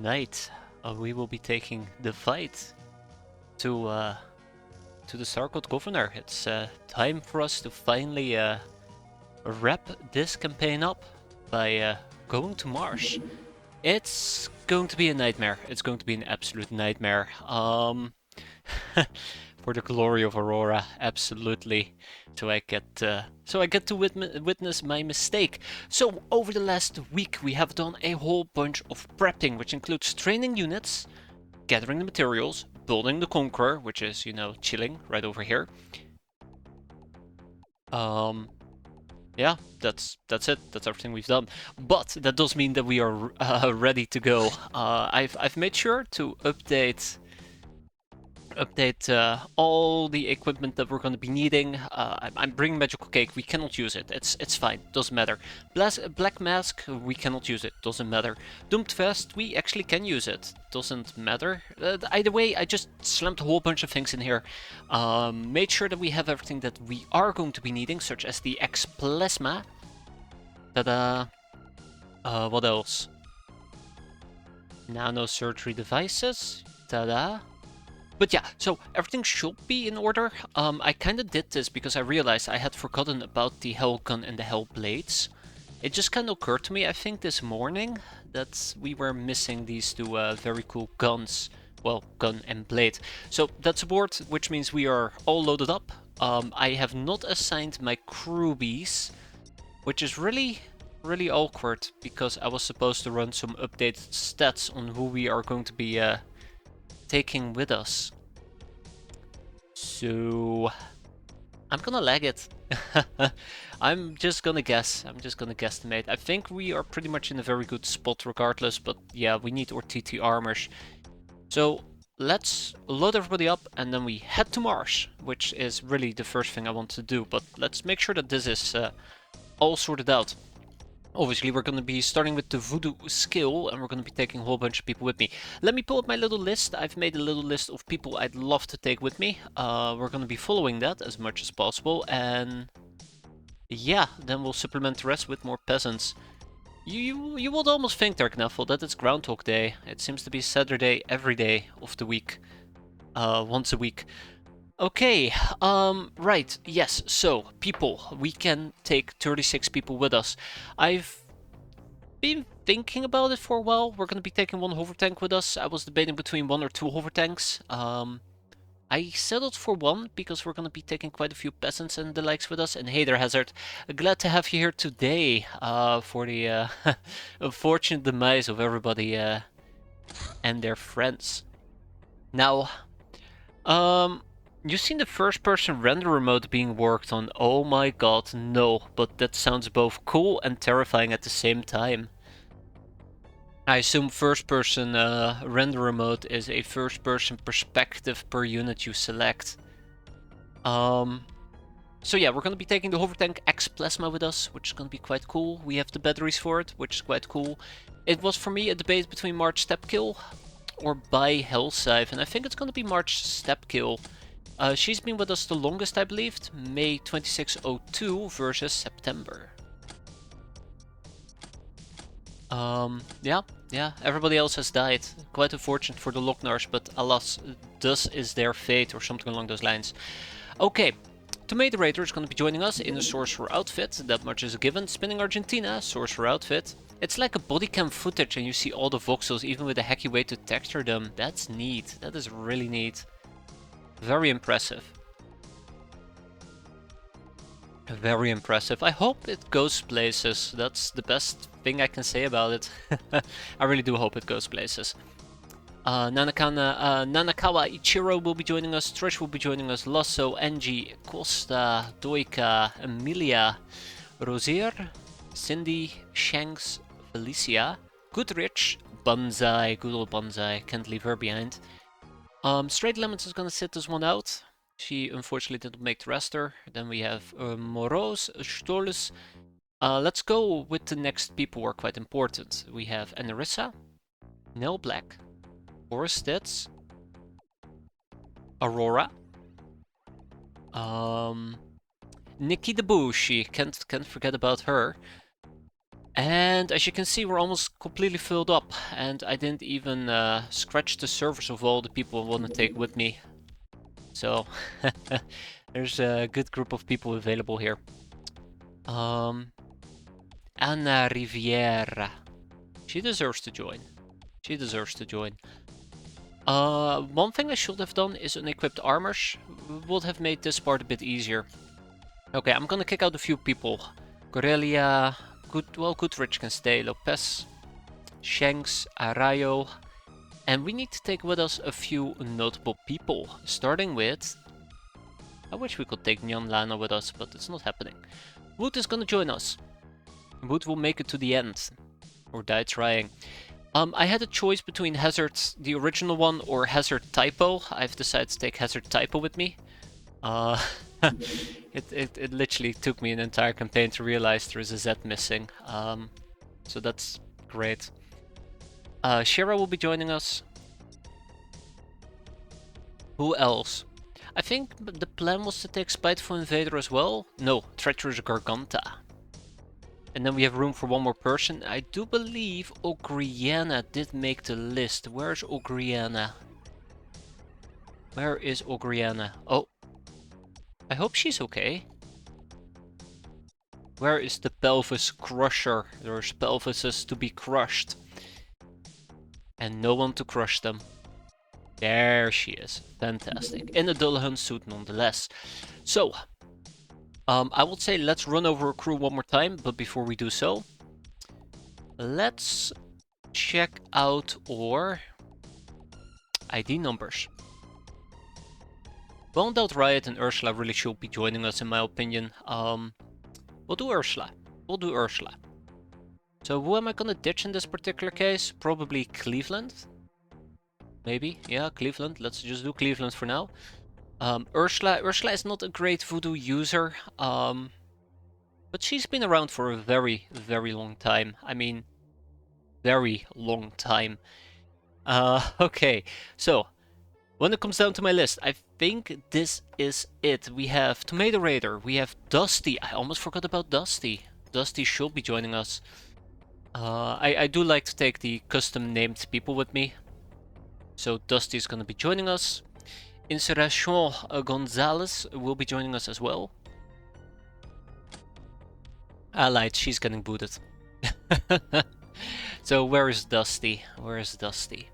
Night, we will be taking the fight to the Starcold Governor. It's time for us to finally wrap this campaign up by going to Mars. It's going to be a nightmare. It's going to be an absolute nightmare. For the glory of Aurora, absolutely. So I get to witness my mistake. So over the last week, we have done a whole bunch of prepping, which includes training units, gathering the materials, building the Conqueror, which is, you know, chilling right over here. Yeah, that's it. That's everything we've done. But that does mean that we are ready to go. I've made sure to update all the equipment that we're going to be needing. I'm bringing Magical Cake. We cannot use it. It's fine. Doesn't matter. Black Mask. We cannot use it. Doesn't matter. Doomed Vest. We actually can use it. Doesn't matter. Either way, I just slammed a whole bunch of things in here. Made sure that we have everything that we are going to be needing, such as the X-plasma. Ta-da. What else? Nano surgery devices. Ta-da. But yeah, so everything should be in order. I kind of did this because I realized I had forgotten about the Hell Gun and the Hell Blades. It just kind of occurred to me, I think this morning, that we were missing these two very cool guns. Well, gun and blade. So that's aboard, which means we are all loaded up. I have not assigned my crewbies, which is really awkward because I was supposed to run some updated stats on who we are going to be taking with us. So I'm gonna lag it. I'm just gonna guess. I'm just gonna guesstimate. I think we are pretty much in a very good spot regardless, but yeah, we need our TT armors. So let's load everybody up and then we head to Mars, which is really the first thing I want to do. But let's make sure that this is all sorted out. Obviously, we're going to be starting with the Voodoo skill, and we're going to be taking a whole bunch of people with me. Let me pull up my little list. I've made a little list of people I'd love to take with me. We're going to be following that as much as possible, and yeah, then we'll supplement the rest with more peasants. You would almost think, Dark Knuffle, that it's Groundhog Day. It seems to be Saturday every day of the week. Once a week. Okay, right, yes, so, people, we can take 36 people with us. I've been thinking about it for a while. We're gonna be taking one hover tank with us. I was debating between one or two hover tanks. I settled for one because we're gonna be taking quite a few peasants and the likes with us. And hey there, Hazard, glad to have you here today, for the, unfortunate demise of everybody, and their friends. Now, you've seen the first-person render remote being worked on. Oh my god, no. But that sounds both cool and terrifying at the same time. I assume first-person render remote is a first-person perspective per unit you select. So yeah, we're going to be taking the hover tank X-plasma with us, which is going to be quite cool. We have the batteries for it, which is quite cool. It was for me a debate between March Stepkill or by Hellscythe, and I think it's going to be March Stepkill. She's been with us the longest, I believe, May 2602 versus September. Yeah, everybody else has died. Quite unfortunate for the Locknars, but alas, thus is their fate, or something along those lines. Okay, Tomato Raider is going to be joining us in a Sorcerer outfit, that much is a given. Spinning Argentina, Sorcerer outfit. It's like a body cam footage and you see all the voxels, even with a hacky way to texture them. That's neat, that is really neat. Very impressive. Very impressive. I hope it goes places. That's the best thing I can say about it. I really do hope it goes places. Nanakawa Ichiro will be joining us. Trish will be joining us. Lasso, Angie, Costa, Doika, Emilia, Rosier, Cindy, Shanks, Felicia, Goodrich, Banzai, good old Banzai. Can't leave her behind. Straight Lemons is gonna sit this one out. She unfortunately didn't make the roster. Then we have Moros, Stolis. Let's go with the next people who are quite important. We have Anarissa, Nell Black, Boris Stitz, Aurora, Nikki the Bushi, can't forget about her. And as you can see, we're almost completely filled up, and I didn't even scratch the surface of all the people I want to take with me. So there's a good group of people available here. Anna Riviera. She deserves to join. She deserves to join. One thing I should have done is unequipped armors. Would have made this part a bit easier. Okay, I'm gonna kick out a few people. Corelia, Goodrich can stay. Lopez, Shanks, Arayo. And we need to take with us a few notable people. Starting with... I wish we could take Nyan Lana with us, but it's not happening. Wood is gonna join us. Wood will make it to the end. Or die trying. I had a choice between Hazard, the original one, or Hazard Typo. I've decided to take Hazard Typo with me. It literally took me an entire campaign to realize there is a Z missing. So that's great. Shira will be joining us. Who else? I think the plan was to take Spiteful Invader as well. No, Treacherous Garganta. And then we have room for one more person. I do believe Ogriana did make the list. Where's Ogriana? Where is Ogriana? Oh. I hope she's okay. Where is the Pelvis Crusher? There's pelvises to be crushed. And no one to crush them. There she is. Fantastic. In a Dullahan suit nonetheless. So, I would say let's run over a crew one more time, but before we do so, let's check out our ID numbers. Well, Doubt Riot and Ursula really should be joining us in my opinion. We'll do Ursula. We'll do Ursula. So who am I gonna ditch in this particular case? Probably Cleveland. Maybe, yeah, Cleveland. Let's just do Cleveland for now. Ursula is not a great voodoo user, but she's been around for a very, very long time. I mean, very long time. Okay, so when it comes down to my list, I think this is it. We have Tomato Raider, we have Dusty. I almost forgot about Dusty. Dusty should be joining us. I do like to take the custom named people with me. So Dusty is going to be joining us. Insurrection Gonzalez will be joining us as well. Allied, she's getting booted. So where is Dusty? Where is Dusty?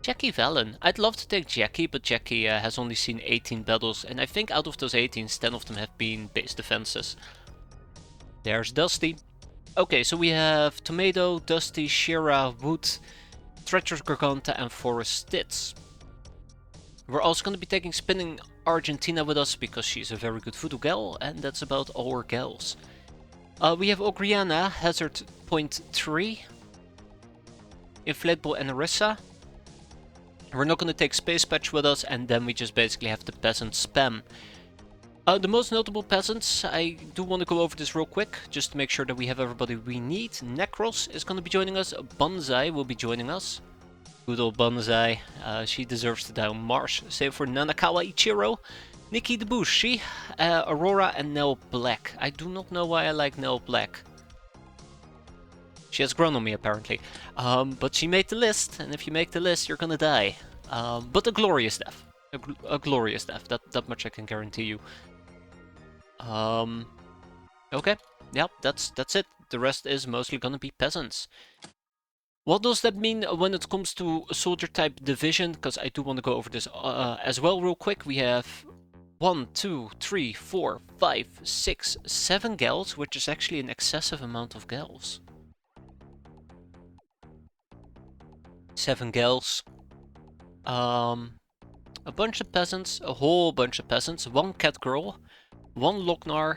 Jackie Valen. I'd love to take Jackie, but Jackie has only seen 18 battles, and I think out of those 18, 10 of them have been base defenses. There's Dusty. Okay, so we have Tomato, Dusty, Shira, Wood, Treacherous Garganta, and Forest Stitz. We're also going to be taking Spinning Argentina with us because she's a very good voodoo gal, and that's about all our gals. We have Ogriana, Hazard Point 3, Inflatable and Arissa. We're not going to take Space Patch with us, and then we just basically have the peasant spam. The most notable peasants, I do want to go over this real quick, just to make sure that we have everybody we need. Necros is going to be joining us, Banzai will be joining us. Good old Banzai, she deserves to die on Mars. Same for Nanakawa Ichiro, Nikki Debushi, Aurora and Nell Black. I do not know why I like Nell Black. She has grown on me apparently. But she made the list, and if you make the list you're gonna die. But a glorious death. A glorious death, that much I can guarantee you. Okay, yep, that's it. The rest is mostly gonna be peasants. What does that mean when it comes to soldier type division? Because I do want to go over this as well real quick. We have 1, 2, 3, 4, 5, 6, 7 gals, which is actually an excessive amount of gals. 7 gals. A bunch of peasants, a whole bunch of peasants, 1 cat girl, 1 Lochnar,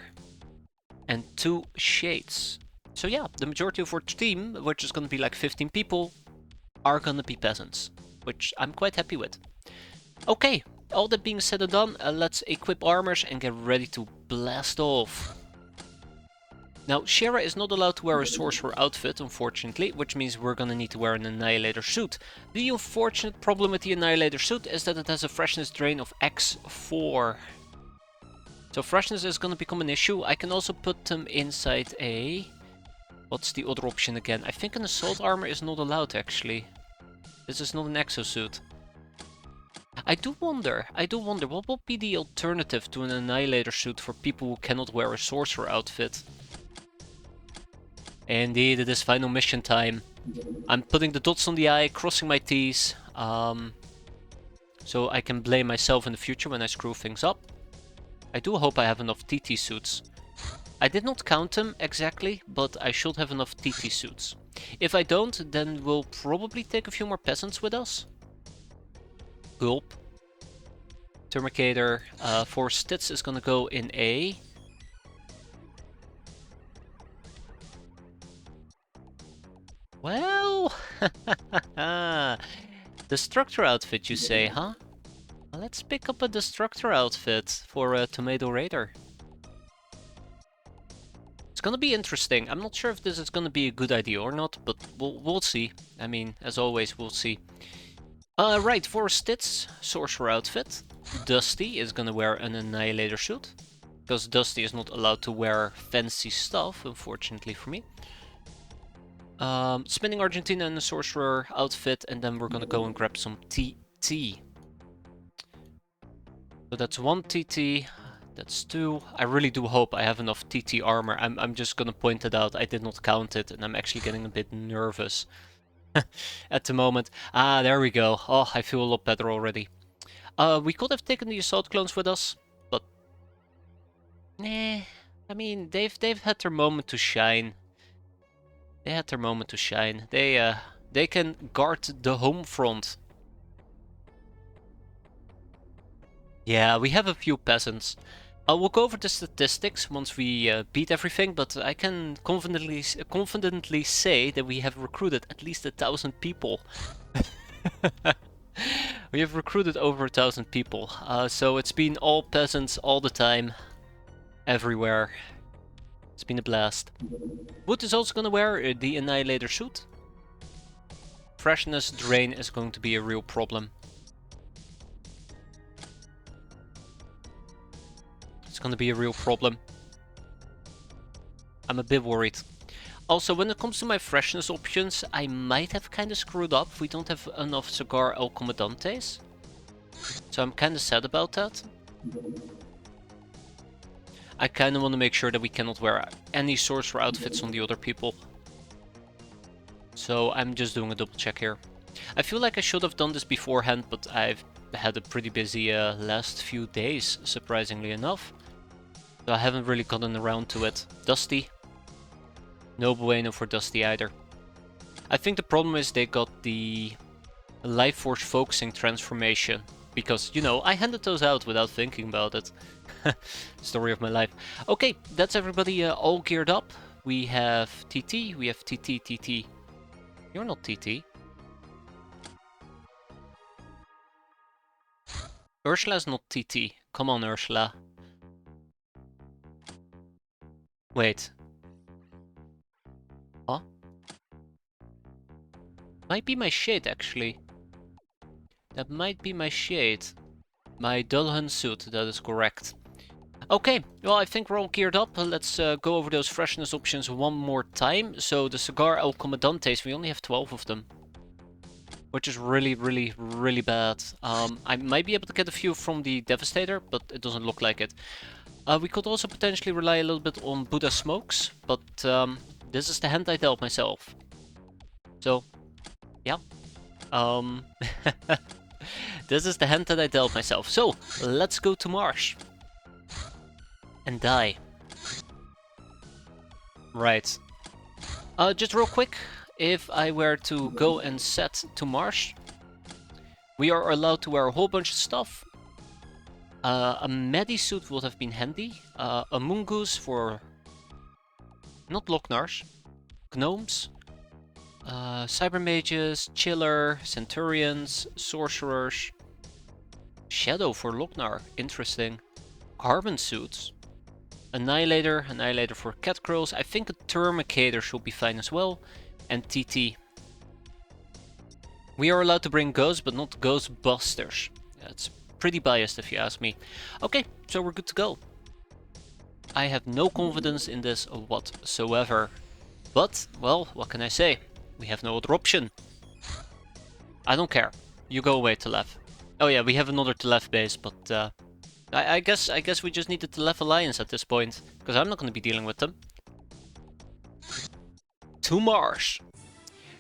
and 2 shades. So yeah, the majority of our team, which is going to be like 15 people, are going to be peasants, which I'm quite happy with. Okay, all that being said and done, let's equip armors and get ready to blast off. Now, Shira is not allowed to wear a sorcerer outfit, unfortunately, which means we're going to need to wear an Annihilator suit. The unfortunate problem with the Annihilator suit is that it has a freshness drain of X4. So freshness is going to become an issue. I can also put them inside a What's the other option again? I think an assault armor is not allowed, actually. This is not an exosuit. I do wonder, what would be the alternative to an Annihilator suit for people who cannot wear a Sorcerer outfit? Indeed, it is final mission time. I'm putting the dots on the I, crossing my T's, so I can blame myself in the future when I screw things up. I do hope I have enough TT suits. I did not count them exactly, but I should have enough TT suits. If I don't, then we'll probably take a few more peasants with us. Gulp. Termicator for Stitz is gonna go in A. Well, Destructor outfit you say, huh? Let's pick up a Destructor outfit for a Tomato Raider. It's gonna be interesting. I'm not sure if this is gonna be a good idea or not, but we'll see. I mean, as always, we'll see. Right, for Stitz, Sorcerer outfit. Dusty is gonna wear an Annihilator suit, because Dusty is not allowed to wear fancy stuff, unfortunately for me. Spinning Argentina in a Sorcerer outfit, and then we're gonna go and grab some TT. So that's 1 TT, that's 2. I really do hope I have enough TT armor. I'm just gonna point it out, I did not count it, and I'm actually getting a bit nervous at the moment. Ah, there we go. Oh, I feel a lot better already. We could have taken the Assault Clones with us, but... Nah, I mean, they've had their moment to shine. They had their moment to shine. They can guard the home front. Yeah, we have a few peasants. We'll go over the statistics once we beat everything, but I can confidently say that we have recruited at least 1,000 people. We have recruited over 1,000 people, so it's been all peasants all the time, everywhere. It's been a blast. Wood is also gonna wear the Annihilator suit. Freshness drain is going to be a real problem. It's gonna be a real problem. I'm a bit worried. Also, when it comes to my freshness options, I might have kind of screwed up. We don't have enough Cigar El Comandantes. So I'm kind of sad about that. I kind of want to make sure that we cannot wear any Sorcerer outfits on the other people. So I'm just doing a double check here. I feel like I should have done this beforehand, but I've had a pretty busy last few days, surprisingly enough. So I haven't really gotten around to it. Dusty. No bueno for Dusty either. I think the problem is they got the Life Force focusing transformation. Because, you know, I handed those out without thinking about it. Story of my life. Okay, that's everybody all geared up. We have TT, we have TT. You're not TT. Ursula's not TT. Come on, Ursula. Wait. Huh? Might be my shade, actually. That might be my shade. My Dulhan suit, that is correct. Okay, well, I think we're all geared up. Let's go over those freshness options one more time. So the Cigar El Comandantes, we only have 12 of them. Which is really bad. I might be able to get a few from the Devastator, but it doesn't look like it. We could also potentially rely a little bit on Buddha Smokes, but this is the hand I dealt myself. So, yeah. This is the hand that I dealt myself. So, let's go to Marsh. And die. Right. Just real quick, if I were to go and set to Marsh, we are allowed to wear a whole bunch of stuff. A Medi suit would have been handy. A Mungus for... not Locknars. Gnomes. Cyber Mages, Chiller, Centurions, Sorcerers. Shadow for Lochnar, interesting. Carbon suits. Annihilator for Catcrows. I think a Termicator should be fine as well. And TT. We are allowed to bring ghosts, but not Ghostbusters. That's pretty biased if you ask me. Okay, so we're good to go. I have no confidence in this whatsoever. But, well, what can I say? We have no other option. I don't care. You go away, Telef. Oh yeah, we have another Telef base, but I guess we just need the Telef Alliance at this point, because I'm not going to be dealing with them. To Mars.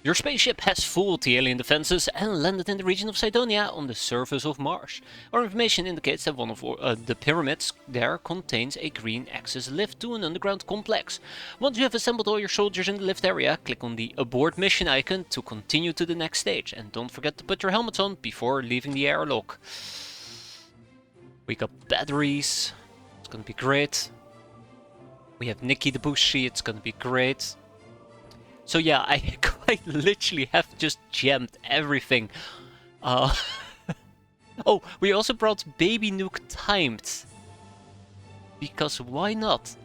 Your spaceship has fooled the alien defenses and landed in the region of Cydonia on the surface of Mars. Our information indicates that one of the pyramids there contains a green access lift to an underground complex. Once you have assembled all your soldiers in the lift area, click on the abort mission icon to continue to the next stage. And don't forget to put your helmets on before leaving the airlock. We got batteries. It's gonna be great. We have Nikki the Bushi. It's gonna be great. So yeah, I quite literally have just jammed everything. Oh, we also brought Baby Nuke Timed. Because why not?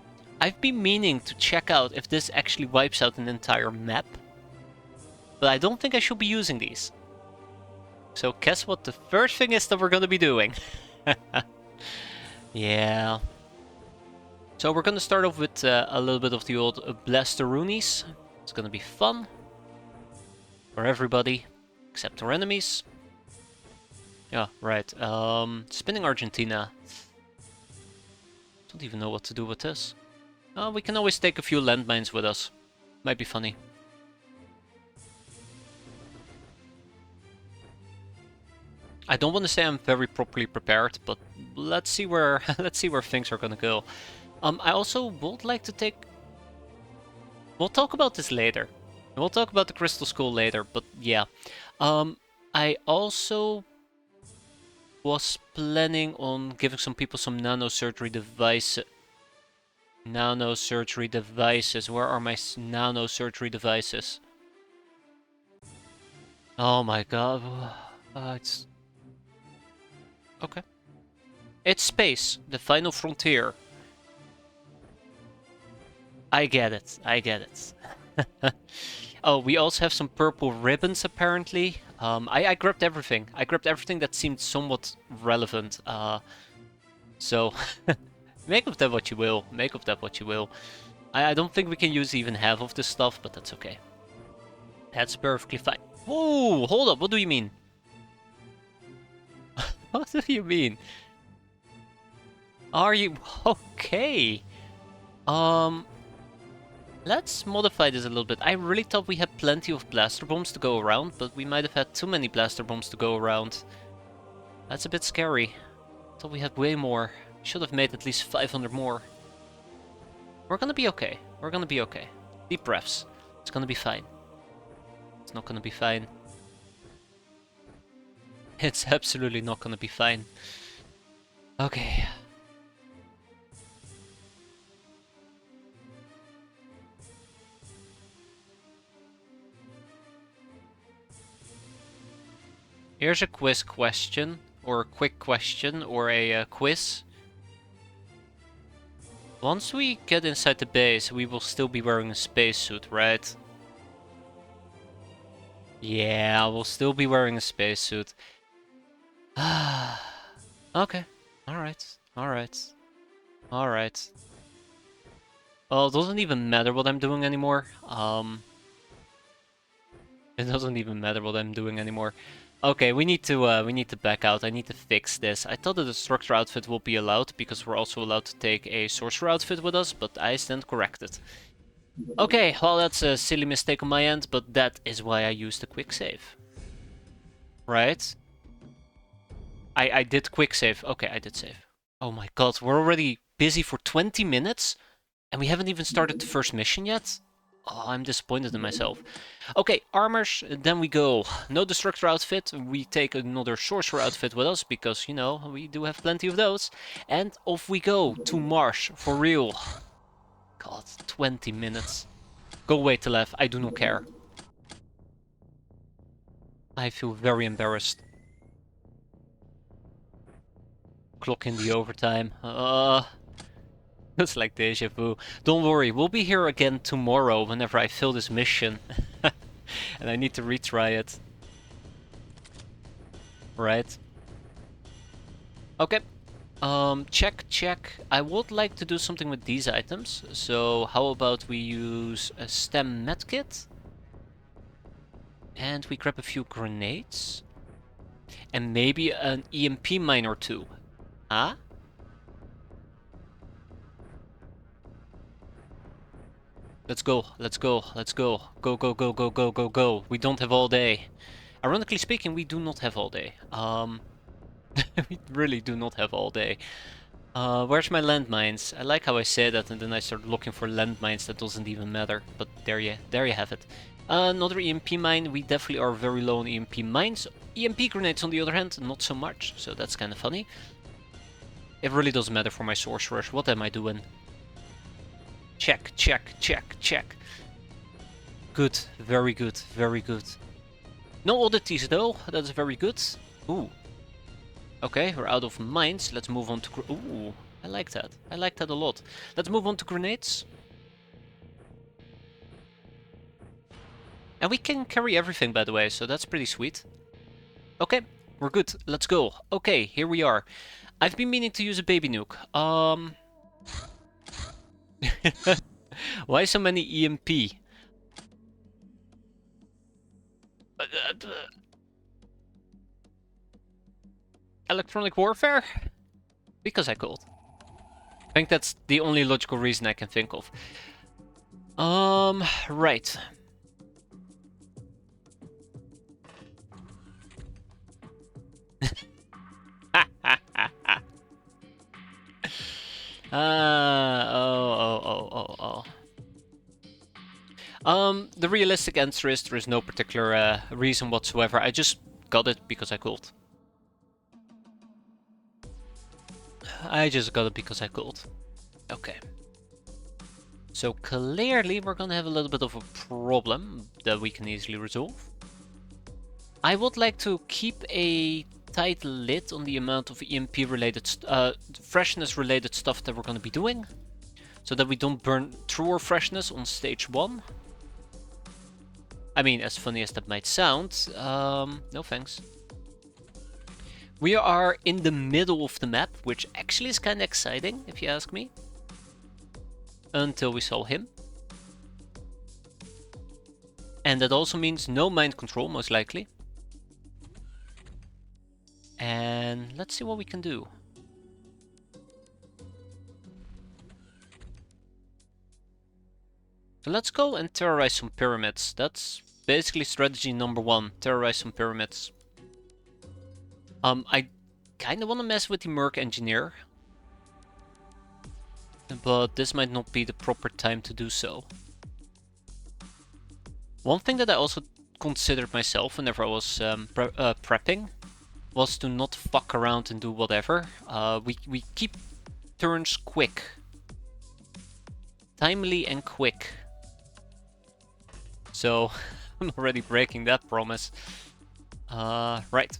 I've been meaning to check out if this actually wipes out an entire map. But I don't think I should be using these. So guess what the first thing is that we're gonna be doing? Yeah. So we're gonna start off with a little bit of the old Blasteroonies. It's gonna be fun for everybody, except our enemies. Yeah, right. Spinning Argentina. Don't even know what to do with this. We can always take a few landmines with us. Might be funny. I don't want to say I'm very properly prepared, but let's see where things are gonna go. I also would like to take. We'll talk about this later. We'll talk about the Crystal Skull later, but yeah. I also was planning on giving some people some nanosurgery devices. Nanosurgery devices. Where are my nanosurgery devices? Oh my god. It's... Okay. It's space. The final frontier. I get it. I get it. Oh, we also have some purple ribbons, apparently. I grabbed everything. I grabbed everything that seemed somewhat relevant. So, make of that what you will. Make of that what you will. I don't think we can use even half of this stuff, but that's okay. That's perfectly fine. Whoa, hold up. What do you mean? What do you mean? Are you... Okay. Let's modify this a little bit. I really thought we had plenty of blaster bombs to go around, but we might have had too many blaster bombs to go around. That's a bit scary. I thought we had way more. Should have made at least 500 more. We're gonna be okay. We're gonna be okay. Deep breaths. It's gonna be fine. It's not gonna be fine. It's absolutely not gonna be fine. Okay. Here's a quiz question, or a quick question, or a quiz. Once we get inside the base, we will still be wearing a spacesuit, right? Yeah, we'll still be wearing a spacesuit. Okay. Alright. Alright. Alright. Well, it doesn't even matter what I'm doing anymore. It doesn't even matter what I'm doing anymore. Okay, we need to back out. I need to fix this. I thought that the Destructor outfit will be allowed, because we're also allowed to take a Sorcerer outfit with us, but I stand corrected. Okay, well that's a silly mistake on my end, but that is why I used a quick save. Right? I did quick save. Okay, I did save. Oh my god, we're already busy for 20 minutes? And we haven't even started the first mission yet? Oh, I'm disappointed in myself. Okay, armors, then we go. No Destructor outfit, we take another Sorcerer outfit with us, because, you know, we do have plenty of those. And off we go, to Mars, for real. God, 20 minutes. Go away, Telef, I do not care. I feel very embarrassed. Clock in the overtime. It's like deja vu. Don't worry, we'll be here again tomorrow whenever I fill this mission. And I need to retry it. Right. Okay. Check, check. I would like to do something with these items. So how about we use a stem medkit? And we grab a few grenades. And maybe an EMP mine or two. Huh? Let's go, let's go, let's go. Go, go, go, go, go, go, go. We don't have all day. Ironically speaking, we do not have all day. We really do not have all day. Where's my landmines? I like how I say that and then I start looking for landmines that doesn't even matter. But there you have it. Another EMP mine. We definitely are very low on EMP mines. EMP grenades on the other hand, not so much. So that's kind of funny. It really doesn't matter for my sorcerers. What am I doing? Check, check, check, check. Good, very good, very good. No oddities though, that's very good. Ooh. Okay, we're out of mines. Let's move on to... Ooh, I like that. I like that a lot. Let's move on to grenades. And we can carry everything, by the way, so that's pretty sweet. Okay, we're good. Let's go. Okay, here we are. I've been meaning to use a baby nuke. Why so many EMP? Electronic warfare? Because I could. I think that's the only logical reason I can think of. Right. The realistic answer is there is no particular reason whatsoever. I just got it because I could. I just got it because I could. Okay. So clearly we're gonna have a little bit of a problem that we can easily resolve. I would like to keep a tight lid on the amount of EMP related, freshness related stuff that we're gonna be doing. So that we don't burn through our freshness on stage 1. I mean, as funny as that might sound, no thanks. We are in the middle of the map, which actually is kind of exciting, if you ask me. Until we saw him. And that also means no mind control, most likely. And let's see what we can do. So let's go and terrorize some pyramids. That's basically strategy number 1, terrorize some pyramids. I kind of want to mess with the Merc Engineer. But this might not be the proper time to do so. One thing that I also considered myself whenever I was prepping was to not fuck around and do whatever. We keep turns quick. Timely and quick. So, I'm already breaking that promise. Right.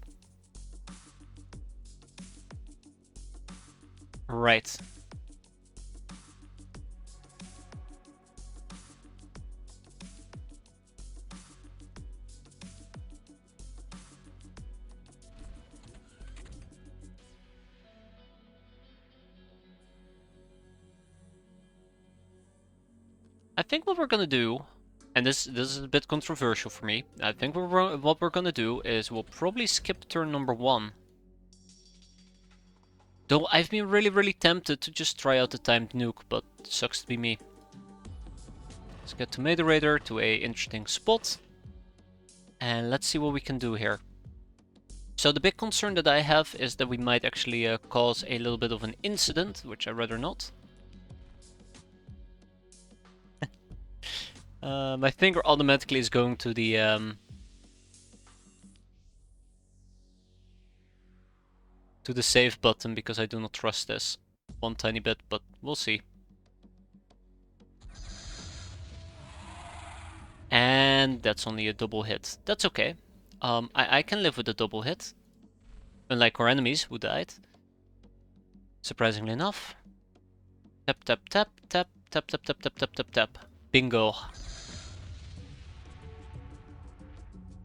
Right. I think what we're gonna do, and this is a bit controversial for me, I think what we're gonna do is we'll probably skip turn number 1. Though I've been really tempted to just try out the timed nuke, but sucks to be me. Let's get Tomato Raider to a interesting spot. And let's see what we can do here. So the big concern that I have is that we might actually cause a little bit of an incident, which I'd rather not. My finger automatically is going to the save button because I do not trust this one tiny bit, but we'll see. And that's only a double hit. That's okay. I can live with a double hit. Unlike our enemies who died. Surprisingly enough. Tap, tap, tap, tap, tap, tap, tap, tap, tap, tap, tap. Bingo.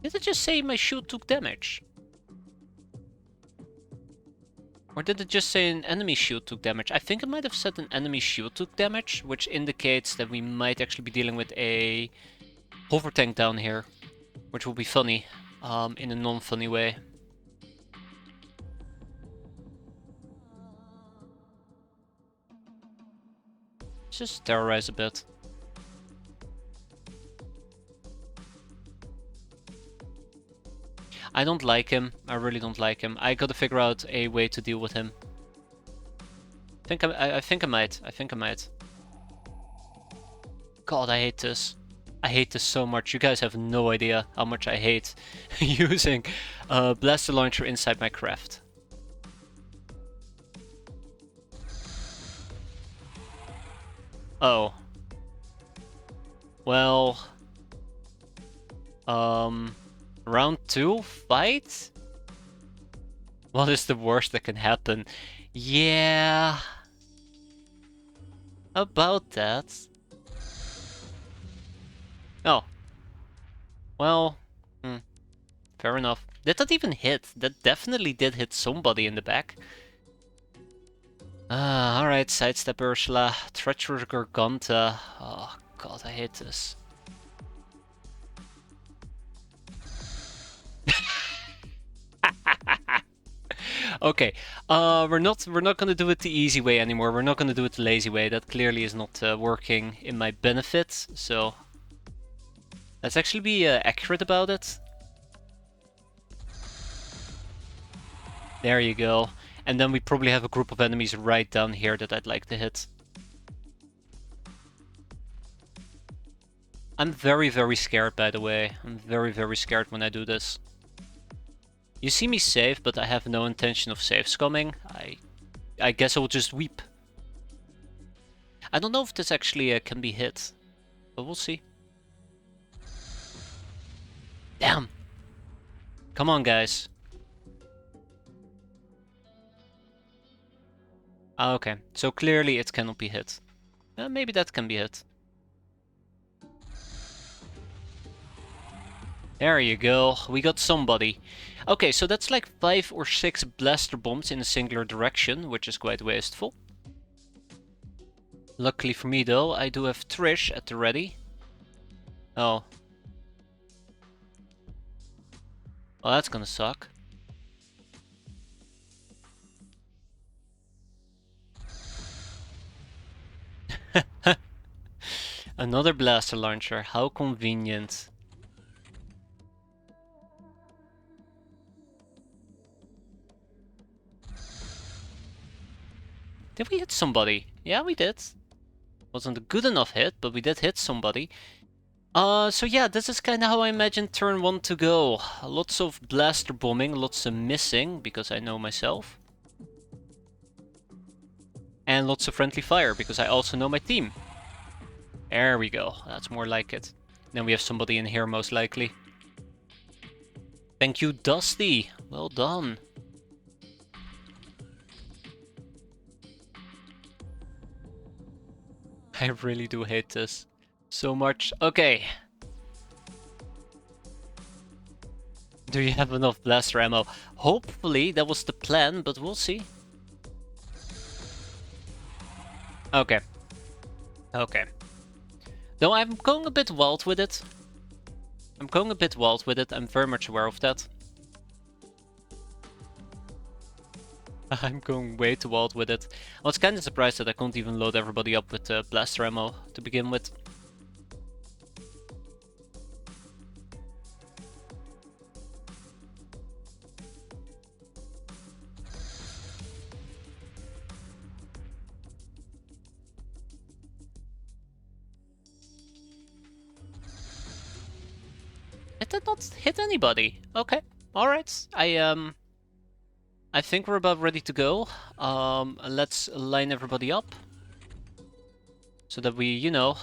Did I just say my shoot took damage? Or did it just say an enemy shield took damage? I think it might have said an enemy shield took damage, which indicates that we might actually be dealing with a hover tank down here, which will be funny, in a non-funny way. Let's just terrorize a bit. I don't like him. I really don't like him. I gotta figure out a way to deal with him. I think I might. I think I might. God, I hate this. I hate this so much. You guys have no idea how much I hate using a blaster launcher inside my craft. Oh. Well. Round 2 fight? What is the worst that can happen? Yeah. About that. Oh. Well. Fair enough. Did that even hit? That definitely did hit somebody in the back. Alright, sidestep Ursula. Treacherous Garganta. Oh god, I hate this. Okay, we're not gonna do it the easy way anymore. We're not gonna do it the lazy way. That clearly is not working in my benefit. So let's actually be accurate about it. There you go. And then we probably have a group of enemies right down here that I'd like to hit. I'm very, very scared, by the way. I'm very, very scared when I do this. You see me save, but I have no intention of save scumming. I guess I will just weep. I don't know if this actually can be hit, but we'll see. Damn! Come on, guys. Okay, so clearly it cannot be hit. Maybe that can be hit. There you go, we got somebody. Okay, so that's like 5 or 6 blaster bombs in a singular direction, which is quite wasteful. Luckily for me though, I do have Trish at the ready. Oh. Well, that's gonna suck. Another blaster launcher, how convenient. Did we hit somebody? Yeah, we did. Wasn't a good enough hit, but we did hit somebody. So yeah, this is kind of how I imagine turn 1 to go. Lots of blaster bombing, lots of missing, because I know myself. And lots of friendly fire, because I also know my team. There we go, that's more like it. Then we have somebody in here most likely. Thank you, Dusty. Well done. I really do hate this so much. Okay. Do you have enough blaster ammo? Hopefully, that was the plan, but we'll see. Okay. Okay. Though I'm going a bit wild with it. I'm very much aware of that. I'm going way too wild with it. I was kind of surprised that I couldn't even load everybody up with blaster ammo to begin with. It did not hit anybody. Okay, alright. I think we're about ready to go. Let's line everybody up. So that we, you know,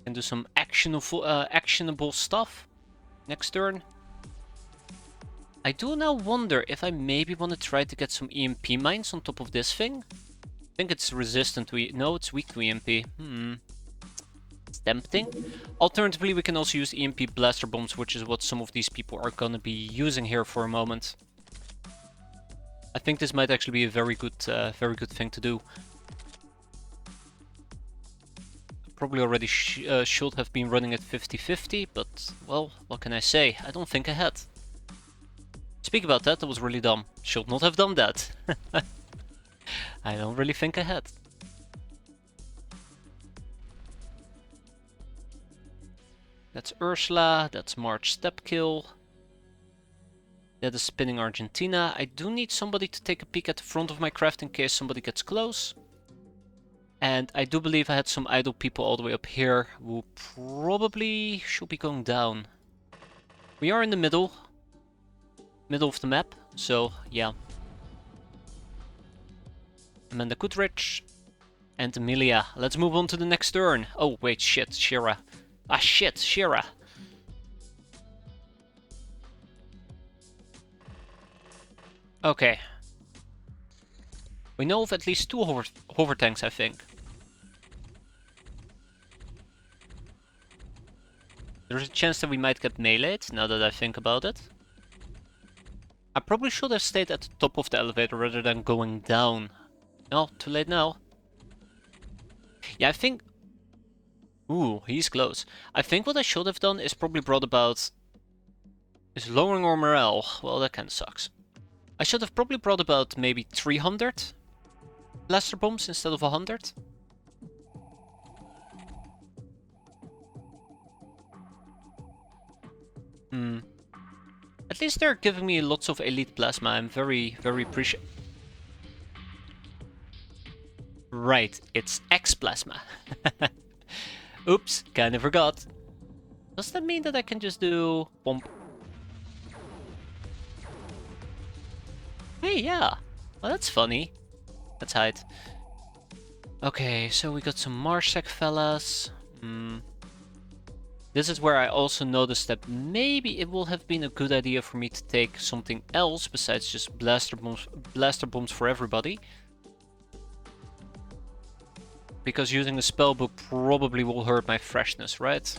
can do some actionable stuff next turn. I do now wonder if I maybe want to try to get some EMP mines on top of this thing. I think it's resistant to... No, it's weak to EMP. It's tempting. Alternatively, we can also use EMP blaster bombs, which is what some of these people are gonna be using here for a moment. I think this might actually be a very good thing to do. Probably already should have been running at 50-50, but, well, what can I say? I don't think I had. Speak about that, that was really dumb. Should not have done that. I don't really think I had. That's Ursula, that's March step kill. That is spinning Argentina. I do need somebody to take a peek at the front of my craft in case somebody gets close. And I do believe I had some idle people all the way up here who probably should be going down. We are in the middle of the map, so yeah. Amanda Goodrich and Amelia. Let's move on to the next turn. Oh wait, shit, Shira. Ah shit, Shira. Okay. We know of at least 2 hover tanks, I think. There's a chance that we might get meleeed, now that I think about it. I probably should have stayed at the top of the elevator rather than going down. No, too late now. Yeah, I think... Ooh, he's close. I think what I should have done is probably brought about... Is lowering our morale. Well, that kinda sucks. I should have probably brought about maybe 300 blaster bombs instead of 100. At least they're giving me lots of elite plasma. I'm very, very appreciative. Right, it's X plasma. Oops, kinda forgot. Does that mean that I can just do bomb? Hey, yeah. Well, that's funny. Let's hide. Okay, so we got some Marsec fellas. This is where I also noticed that maybe it will have been a good idea for me to take something else besides just blaster bombs for everybody. Because using a spellbook probably will hurt my freshness, right?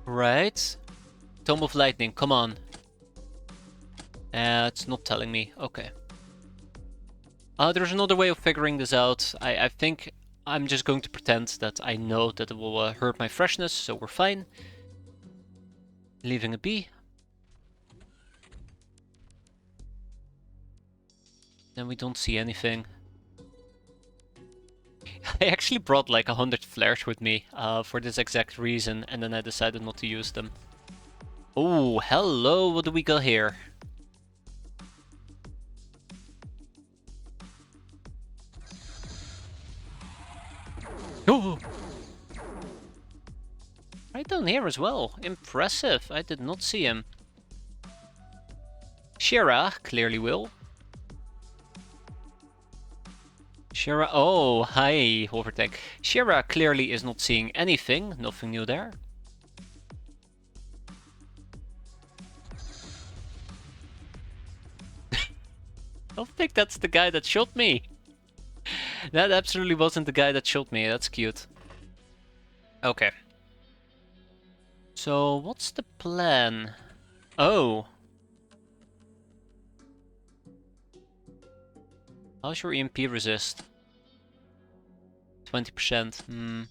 Right. Tome of Lightning, come on. It's not telling me. Okay. There's another way of figuring this out. I think I'm just going to pretend that I know that it will hurt my freshness, so we're fine. Leaving a B. Then we don't see anything. I actually brought like 100 flares with me for this exact reason, and then I decided not to use them. Oh, hello, what do we got here? Oh! Right down here as well. Impressive. I did not see him. Shira clearly will. Shira, oh, hi, Overtech. Shira clearly is not seeing anything. Nothing new there. I don't think that's the guy that shot me. That absolutely wasn't the guy that shot me. That's cute. Okay. So, what's the plan? Oh. How's your EMP resist? 20%.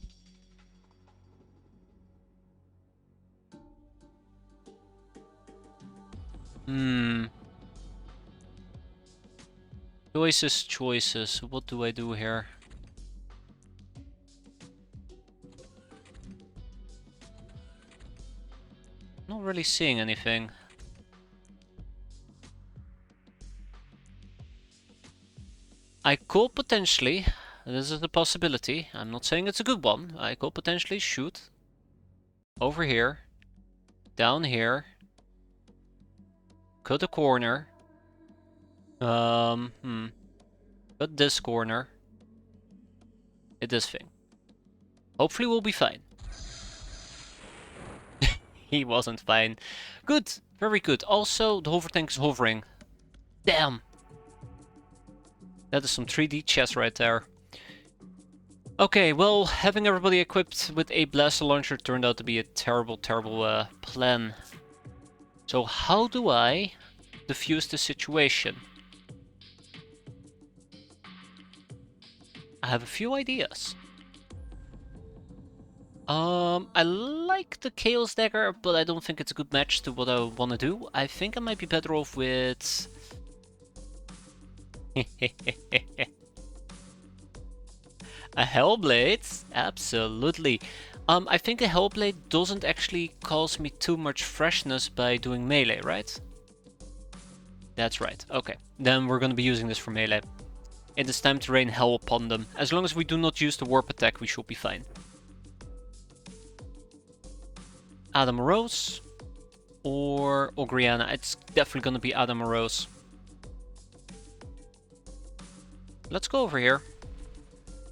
Choices. What do I do here? Not really seeing anything. I could potentially, this is a possibility, I'm not saying it's a good one, I could potentially shoot over here, down here, cut a corner, cut this corner, hit this thing. Hopefully we'll be fine. He wasn't fine. Good, very good. Also, the hover tank is hovering. Damn. That is some 3D chess right there. Okay, well, having everybody equipped with a blaster launcher turned out to be a terrible, terrible plan. So how do I defuse the situation? I have a few ideas. I like the Chaos Dagger, but I don't think it's a good match to what I want to do. I think I might be better off with... a Hellblade? Absolutely. I think a Hellblade doesn't actually cause me too much freshness by doing melee, right? That's right. Okay. Then we're gonna be using this for melee. It is time to rain hell upon them. As long as we do not use the warp attack, we should be fine. Adam Rose or Ogriana. It's definitely gonna be Adam Rose. Let's go over here.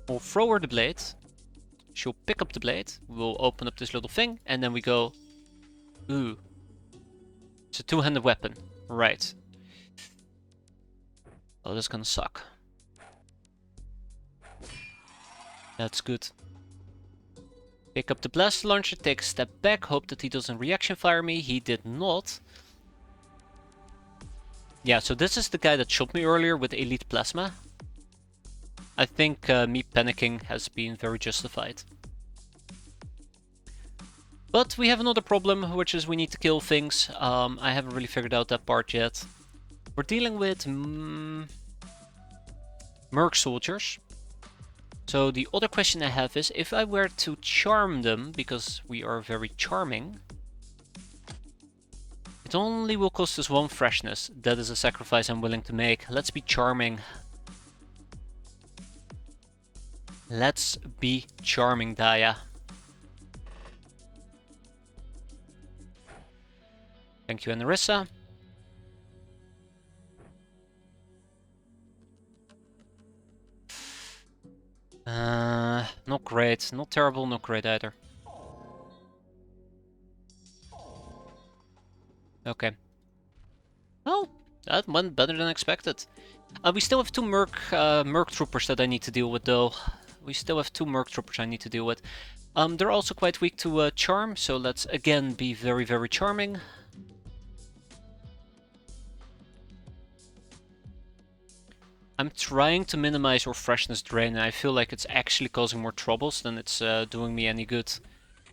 We'll throw her the blade. She'll pick up the blade. We'll open up this little thing, and then we go... Ooh. It's a two-handed weapon. Right. Oh, that's gonna suck. That's good. Pick up the blast launcher, take a step back, hope that he doesn't reaction fire me. He did not. Yeah, so this is the guy that shot me earlier with Elite Plasma. I think me panicking has been very justified. But we have another problem, which is we need to kill things. I haven't really figured out that part yet. We're dealing with Merc soldiers. So the other question I have is, if I were to charm them, because we are very charming, it only will cost us 1 freshness. That is a sacrifice I'm willing to make. Let's be charming. Let's be charming, Daya. Thank you, Anarissa. Not great. Not terrible, not great either. Okay. Well, that went better than expected. We still have 2 Merc troopers that I need to deal with, though. We still have 2 Merc troopers I need to deal with. They're also quite weak to charm, so let's again be very, very charming. I'm trying to minimize our freshness drain, and I feel like it's actually causing more troubles than it's doing me any good.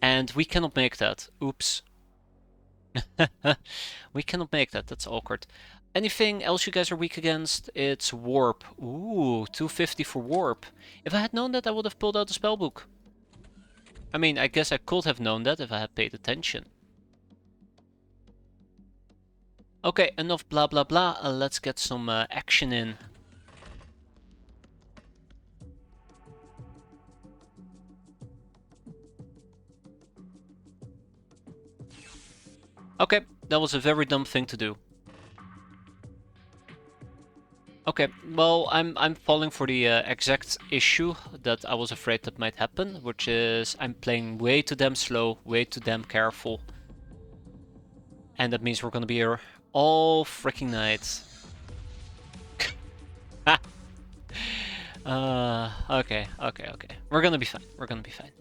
And we cannot make that. Oops. We cannot make that. That's awkward. Anything else you guys are weak against? It's warp. Ooh, 250 for warp. If I had known that, I would have pulled out the spellbook. I mean, I guess I could have known that if I had paid attention. Okay, enough blah blah blah. Let's get some action in. Okay, that was a very dumb thing to do. Okay, well, I'm falling for the exact issue that I was afraid that might happen, which is I'm playing way too damn slow, way too damn careful. And that means we're gonna be here all freaking night. Okay. We're gonna be fine. We're gonna be fine.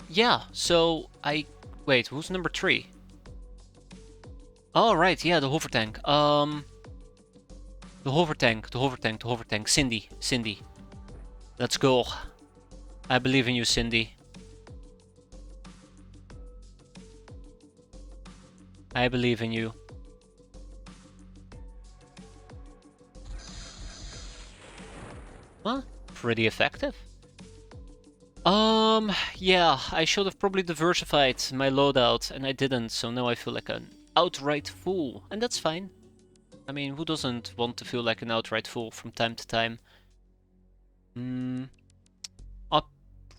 Yeah, so wait, who's number 3? Oh, right, yeah, the hover tank. The hover tank. Cindy. Let's go. I believe in you, Cindy. I believe in you. Well, pretty effective. Yeah, I should have probably diversified my loadout, and I didn't, so now I feel like an outright fool, and that's fine. I mean, who doesn't want to feel like an outright fool from time to time? I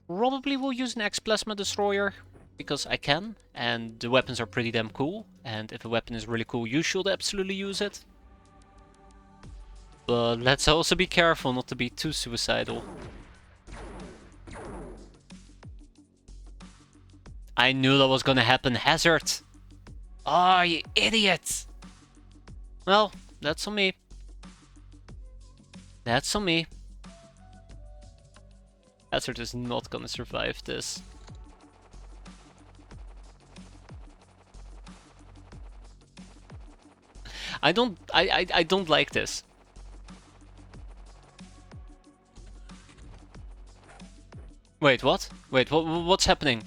probably will use an X-Plasma Destroyer, because I can, and the weapons are pretty damn cool, and if a weapon is really cool, you should absolutely use it. But let's also be careful not to be too suicidal. I knew that was gonna happen, Hazard! Oh, you idiot! Well, that's on me. That's on me. Hazard is not gonna survive this. I don't like this. Wait, what? Wait, what's happening?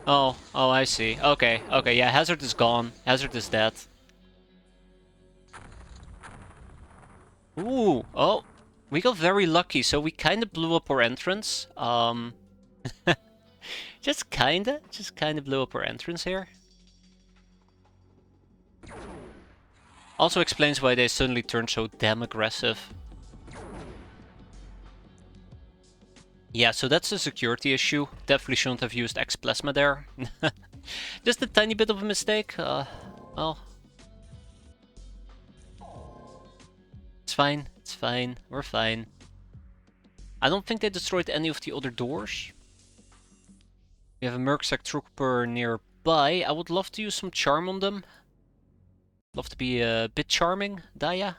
Oh, I see. Okay, yeah, Hazard is gone. Hazard is dead. Ooh, oh, we got very lucky, so we kind of blew up our entrance. Just kinda blew up our entrance here. Also explains why they suddenly turned so damn aggressive. Yeah, so that's a security issue. Definitely shouldn't have used X-plasma there. Just a tiny bit of a mistake. Well, it's fine. It's fine. We're fine. I don't think they destroyed any of the other doors. We have a Mercsec trooper nearby. I would love to use some charm on them. Love to be a bit charming, Daya.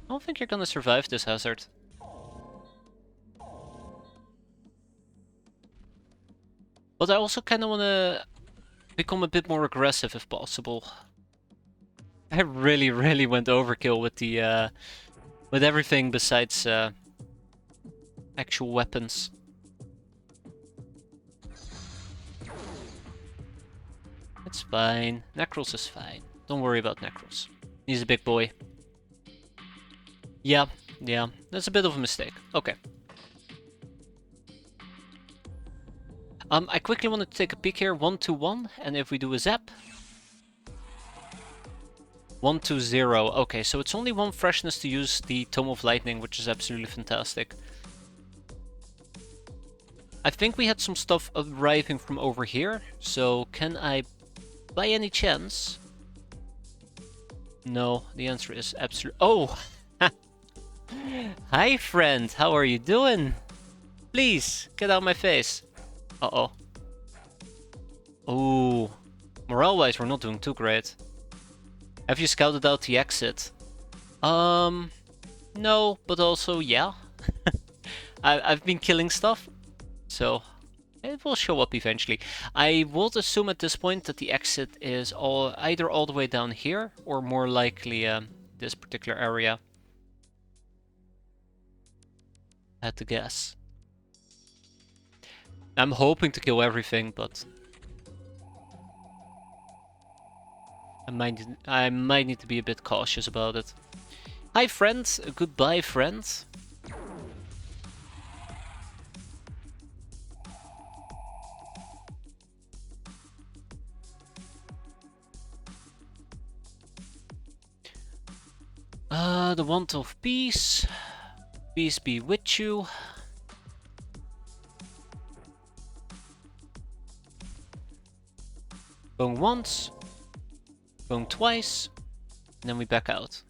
I don't think you're gonna survive this, Hazard. But I also kind of want to become a bit more aggressive if possible. I really went overkill with the with everything besides actual weapons. It's fine. Necros is fine. Don't worry about Necros. He's a big boy. Yeah, that's a bit of a mistake. Okay. I quickly want to take a peek here. 1-2-1, and if we do a zap. 1-2-0. Okay, so it's only one freshness to use the Tome of Lightning, which is absolutely fantastic. I think we had some stuff arriving from over here, so can I, by any chance? No, the answer is absolutely. Oh! Hi, friend. How are you doing? Please, get out of my face. Uh-oh. Oh. Morale-wise, we're not doing too great. Have you scouted out the exit? No, but also, yeah. I've been killing stuff, so it will show up eventually. I would assume at this point that the exit is either all the way down here, or more likely this particular area. I had to guess. I'm hoping to kill everything, but I might need to be a bit cautious about it. Hi, friends. Goodbye, friends. The want of peace. Peace be with you. Going once. Going twice. And then we back out.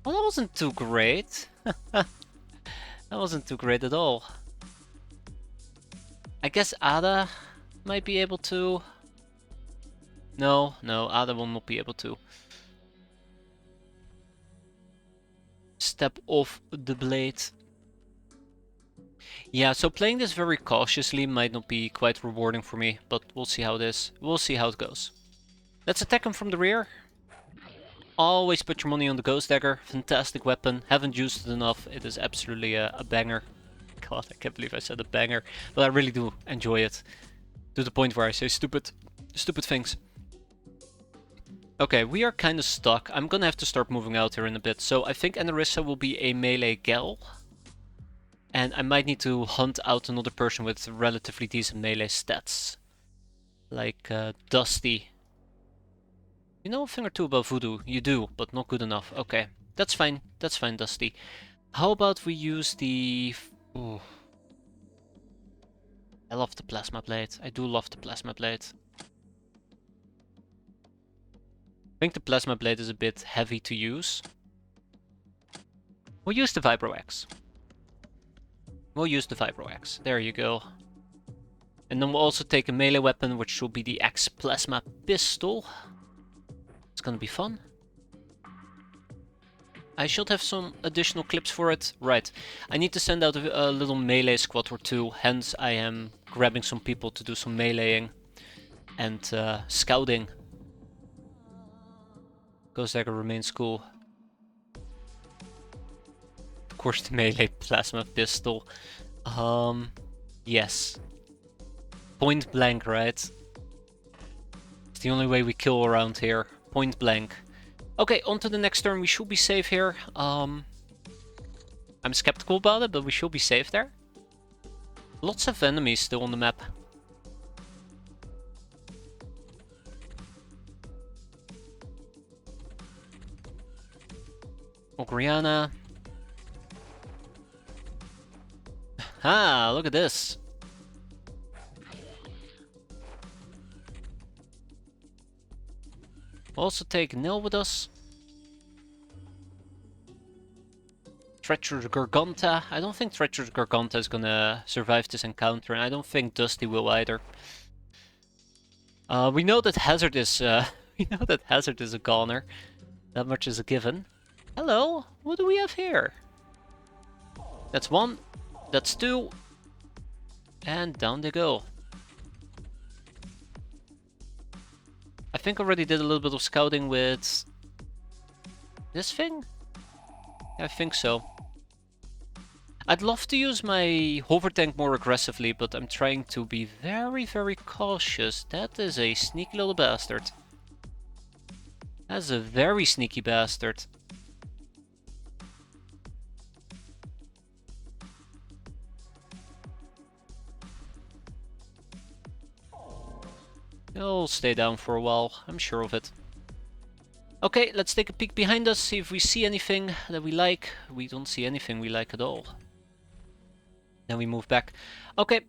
Well, that wasn't too great. That wasn't too great at all. I guess Ada might be able to. No, Ada will not be able to. Step off the blade. Yeah, so playing this very cautiously might not be quite rewarding for me, but we'll see how it is. We'll see how it goes. Let's attack him from the rear. Always put your money on the Ghost Dagger. Fantastic weapon. Haven't used it enough. It is absolutely a banger. God, I can't believe I said a banger. But I really do enjoy it. To the point where I say stupid things. Okay, we are kind of stuck. I'm gonna have to start moving out here in a bit. So I think Anarissa will be a melee gal. And I might need to hunt out another person with relatively decent melee stats. Like Dusty. You know a thing or two about Voodoo? You do, but not good enough. Okay, that's fine, Dusty. How about we use the... Ooh. I love the Plasma Blade. I do love the Plasma Blade. I think the Plasma Blade is a bit heavy to use. We'll use the Vibro Axe. There you go. And then we'll also take a melee weapon, which will be the X-plasma pistol. It's gonna be fun. I should have some additional clips for it. Right. I need to send out a little melee squad or two. Hence, I am grabbing some people to do some meleeing and scouting. Ghost Dagger remains cool. Of course, the melee plasma pistol. Yes. Point blank, right? It's the only way we kill around here. Point blank. Okay, on to the next turn. We should be safe here. I'm skeptical about it, but we should be safe there. Lots of enemies still on the map. Ogriana. Ah, look at this. We'll also take Nil with us. Treacherous Garganta. I don't think Treacherous Garganta is gonna survive this encounter, and I don't think Dusty will either. We know that Hazard is we know that Hazard is a goner. That much is a given. Hello, what do we have here? That's one, that's two, and down they go. I think I already did a little bit of scouting with this thing. I think so. I'd love to use my hover tank more aggressively, but I'm trying to be very, very cautious. That is a sneaky little bastard. That's a very sneaky bastard. He'll stay down for a while, I'm sure of it. Okay, let's take a peek behind us, see if we see anything that we like. We don't see anything we like at all. Then we move back. Okay,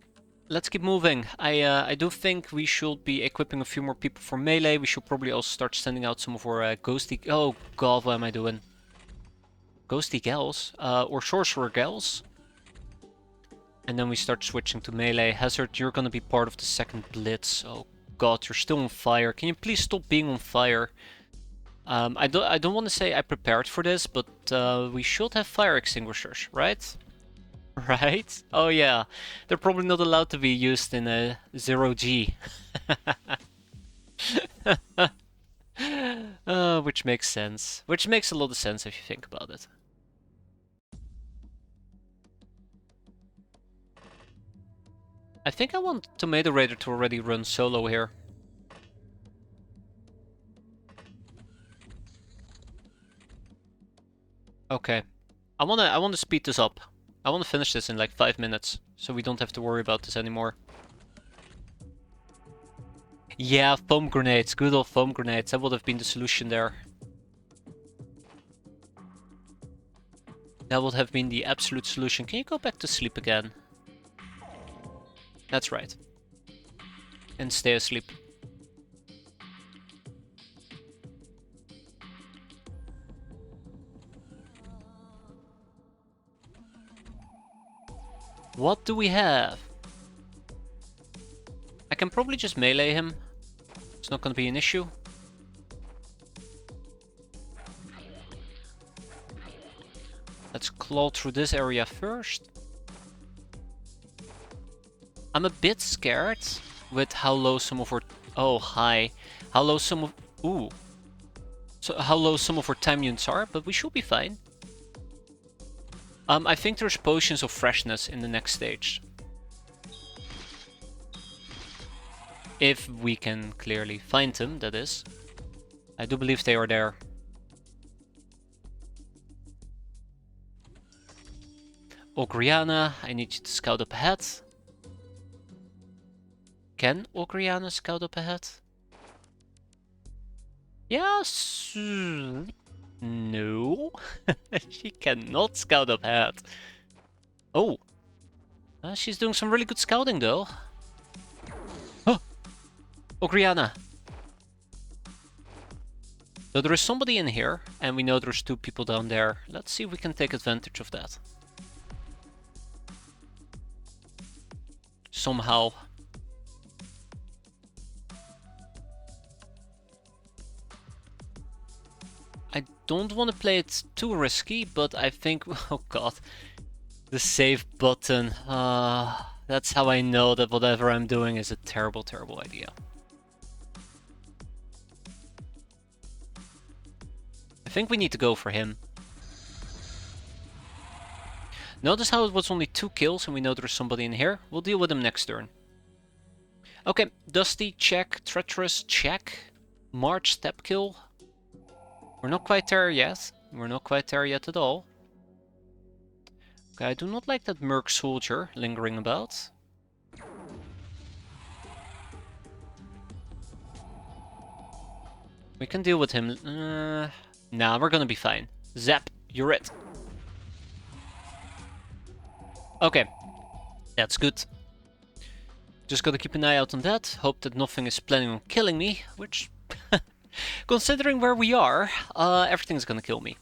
let's keep moving. I do think we should be equipping a few more people for melee. We should probably also start sending out some of our ghosty... Oh god, what am I doing? Ghosty gals? Or sorcerer gals? And then we start switching to melee. Hazard, you're gonna be part of the second blitz. Oh god, you're still on fire. Can you please stop being on fire? I don't want to say I prepared for this, but we should have fire extinguishers, right? Right? Oh yeah, they're probably not allowed to be used in a 0G. Which makes sense. Which makes a lot of sense if you think about it. I think I want Tomato Raider to already run solo here. Okay. I wanna speed this up. I wanna finish this in like 5 minutes, so we don't have to worry about this anymore. Yeah, foam grenades. Good old foam grenades. That would have been the solution there. That would have been the absolute solution. Can you go back to sleep again? That's right. And stay asleep. What do we have? I can probably just melee him. It's not gonna be an issue. Let's claw through this area first. I'm a bit scared with how low some of our... Oh, hi. How low some of... Ooh. So how low some of our time units are, but we should be fine. I think there's potions of freshness in the next stage. If we can clearly find them, that is. I do believe they are there. Ogriana, I need you to scout up ahead. Can Ogriana scout up ahead? Yes. No. She cannot scout up ahead. Oh. She's doing some really good scouting though. Oh. Ogriana. So there is somebody in here, and we know there's 2 people down there. Let's see if we can take advantage of that. Somehow. I don't want to play it too risky, but I think... Oh god. The save button. That's how I know that whatever I'm doing is a terrible, terrible idea. I think we need to go for him. Notice how it was only 2 kills and we know there's somebody in here. We'll deal with him next turn. Okay, Dusty, check. Treacherous, check. March, step kill. We're not quite there yet. We're not quite there yet at all. Okay, I do not like that Merc Soldier lingering about. We can deal with him. Nah, we're gonna be fine. Zap, you're it. Okay, that's good. Just gotta keep an eye out on that. Hope that nothing is planning on killing me, which, considering where we are, everything's gonna kill me.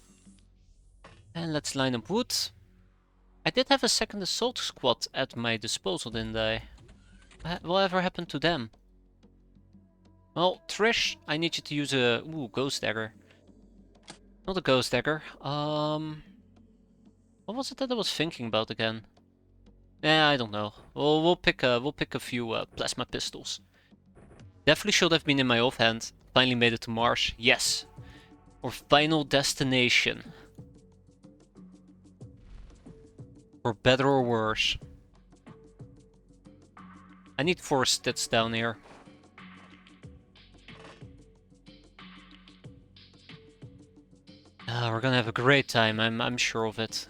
And let's line up wood. I did have a second assault squad at my disposal, didn't I? Whatever happened to them? Well, Trish, I need you to use a... Ooh, ghost dagger. Not a ghost dagger. What was it that I was thinking about again? Yeah, I don't know. Well, we'll pick a few plasma pistols. Definitely should have been in my offhand. Finally made it to Mars. Yes. Or final destination. For better or worse. I need 4 stats down here. We're gonna have a great time, I'm sure of it.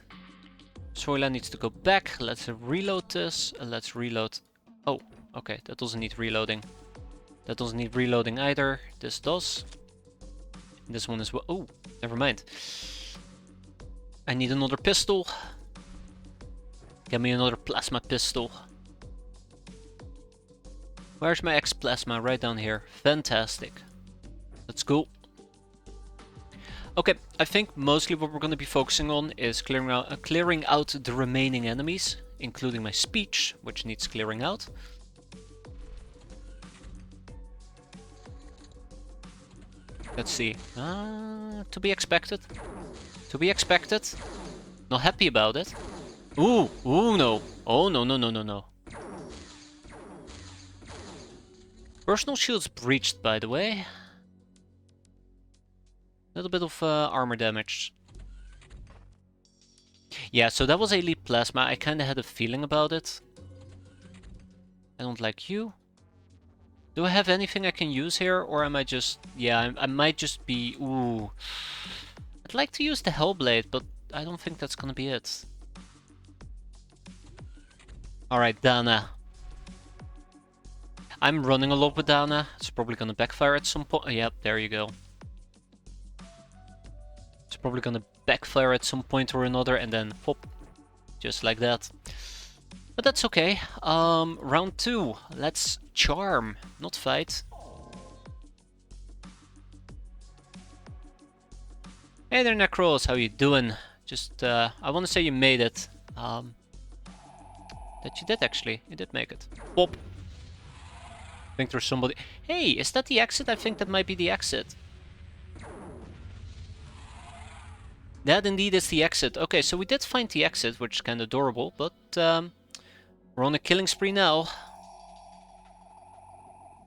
Soila needs to go back. Let's reload this. Let's reload. Oh, okay, that doesn't need reloading. That doesn't need reloading either. This does. This one as well. Oh, never mind. I need another pistol. Get me another plasma pistol. Where's my X-plasma? Right down here. Fantastic. That's cool. Okay, I think mostly what we're going to be focusing on is clearing out the remaining enemies, including my speech, which needs clearing out. Let's see. To be expected. To be expected. Not happy about it. Ooh, no. Oh, no, no, no, no, no. Personal shield's breached, by the way. A little bit of armor damage. Yeah, so that was elite plasma. I kind of had a feeling about it. I don't like you. Do I have anything I can use here, or am I just... Yeah, I might just be... Ooh. I'd like to use the Hellblade, but I don't think that's gonna be it. Alright, Dana. I'm running a lot with Dana. It's probably gonna backfire at some point. Yep, there you go. It's probably gonna backfire at some point or another, and then pop. Just like that. But that's okay. Round 2. Let's charm, not fight. Hey there, Necros. How you doing? Just, I want to say you made it. That you did, actually. You did make it. Pop. I think there's somebody... Hey, is that the exit? I think that might be the exit. That indeed is the exit. Okay, so we did find the exit, which is kind of adorable, but we're on a killing spree now.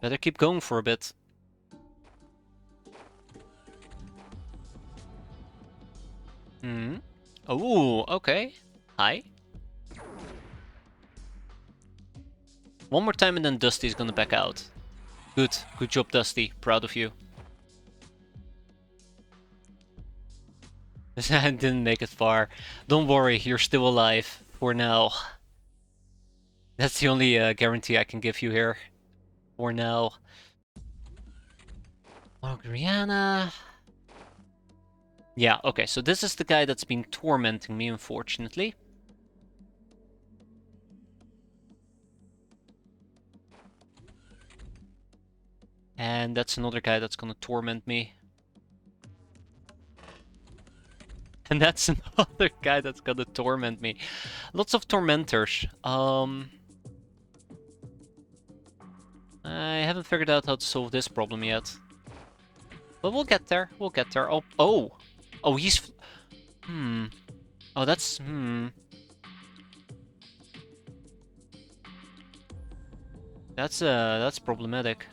Better keep going for a bit. Hmm. Oh, okay. Hi. One more time and then Dusty's gonna back out. Good. Good job, Dusty. Proud of you. I didn't make it far. Don't worry, you're still alive. For now. That's the only guarantee I can give you here. For now. Margriana. Yeah, okay, so this is the guy that's been tormenting me, unfortunately. And that's another guy that's gonna torment me. And that's another guy that's gonna torment me. Lots of tormentors. I haven't figured out how to solve this problem yet. But we'll get there. We'll get there. Oh, Oh, he's... Hmm. Oh, that's... Hmm. That's problematic.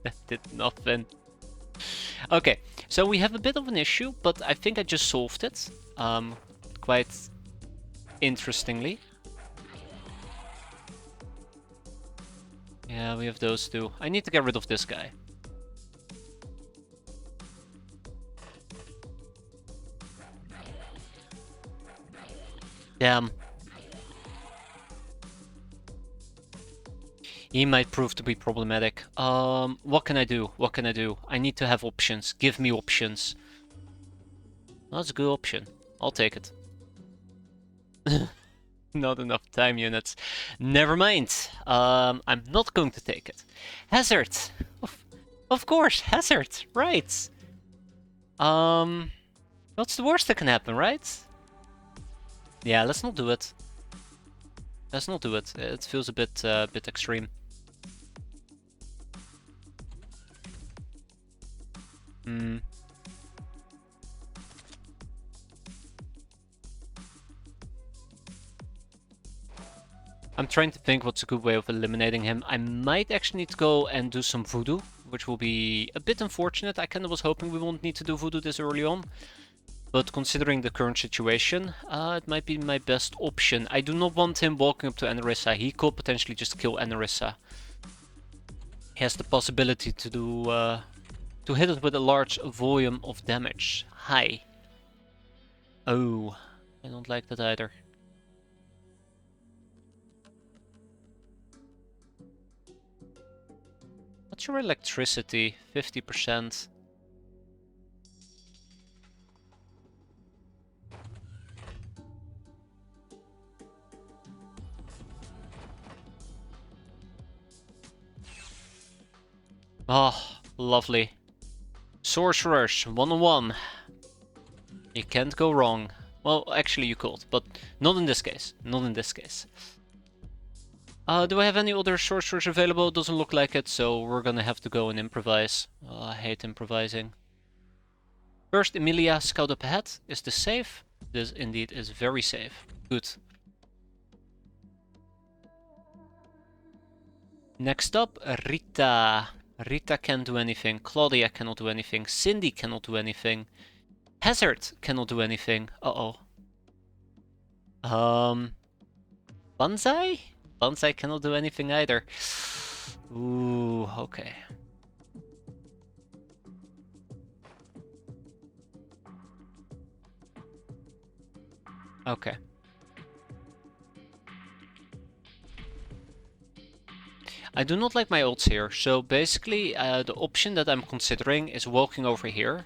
That did nothing. Okay, so we have a bit of an issue, but I think I just solved it. Quite interestingly. Yeah, we have those two. I need to get rid of this guy. Damn. He might prove to be problematic. What can I do? What can I do? I need to have options. Give me options. That's a good option. I'll take it. Not enough time units. Never mind. I'm not going to take it. Hazard. Of course, hazard. Right. What's the worst that can happen, right? Yeah, let's not do it. Let's not do it. It feels a bit extreme. Hmm. I'm trying to think what's a good way of eliminating him. I might actually need to go and do some voodoo, which will be a bit unfortunate. I kind of was hoping we won't need to do voodoo this early on. But considering the current situation, it might be my best option. I do not want him walking up to Anarissa. He could potentially just kill Anarissa. He has the possibility to do to hit it with a large volume of damage. Hi. Oh, I don't like that either. What's your electricity? 50%. Oh, lovely. Sorcerers, 1-on-1. You can't go wrong. Well, actually you could, but not in this case. Not in this case. Do I have any other sorcerers available? Doesn't look like it, so we're gonna have to go and improvise. I hate improvising. First, Emilia, scout up ahead. Is this safe? This indeed is very safe. Good. Next up, Rita. Rita can't do anything. Claudia cannot do anything. Cindy cannot do anything. Hazard cannot do anything. Uh-oh. Banzai? Banzai cannot do anything either. Ooh, okay. Okay. I do not like my ults here, so basically the option that I'm considering is walking over here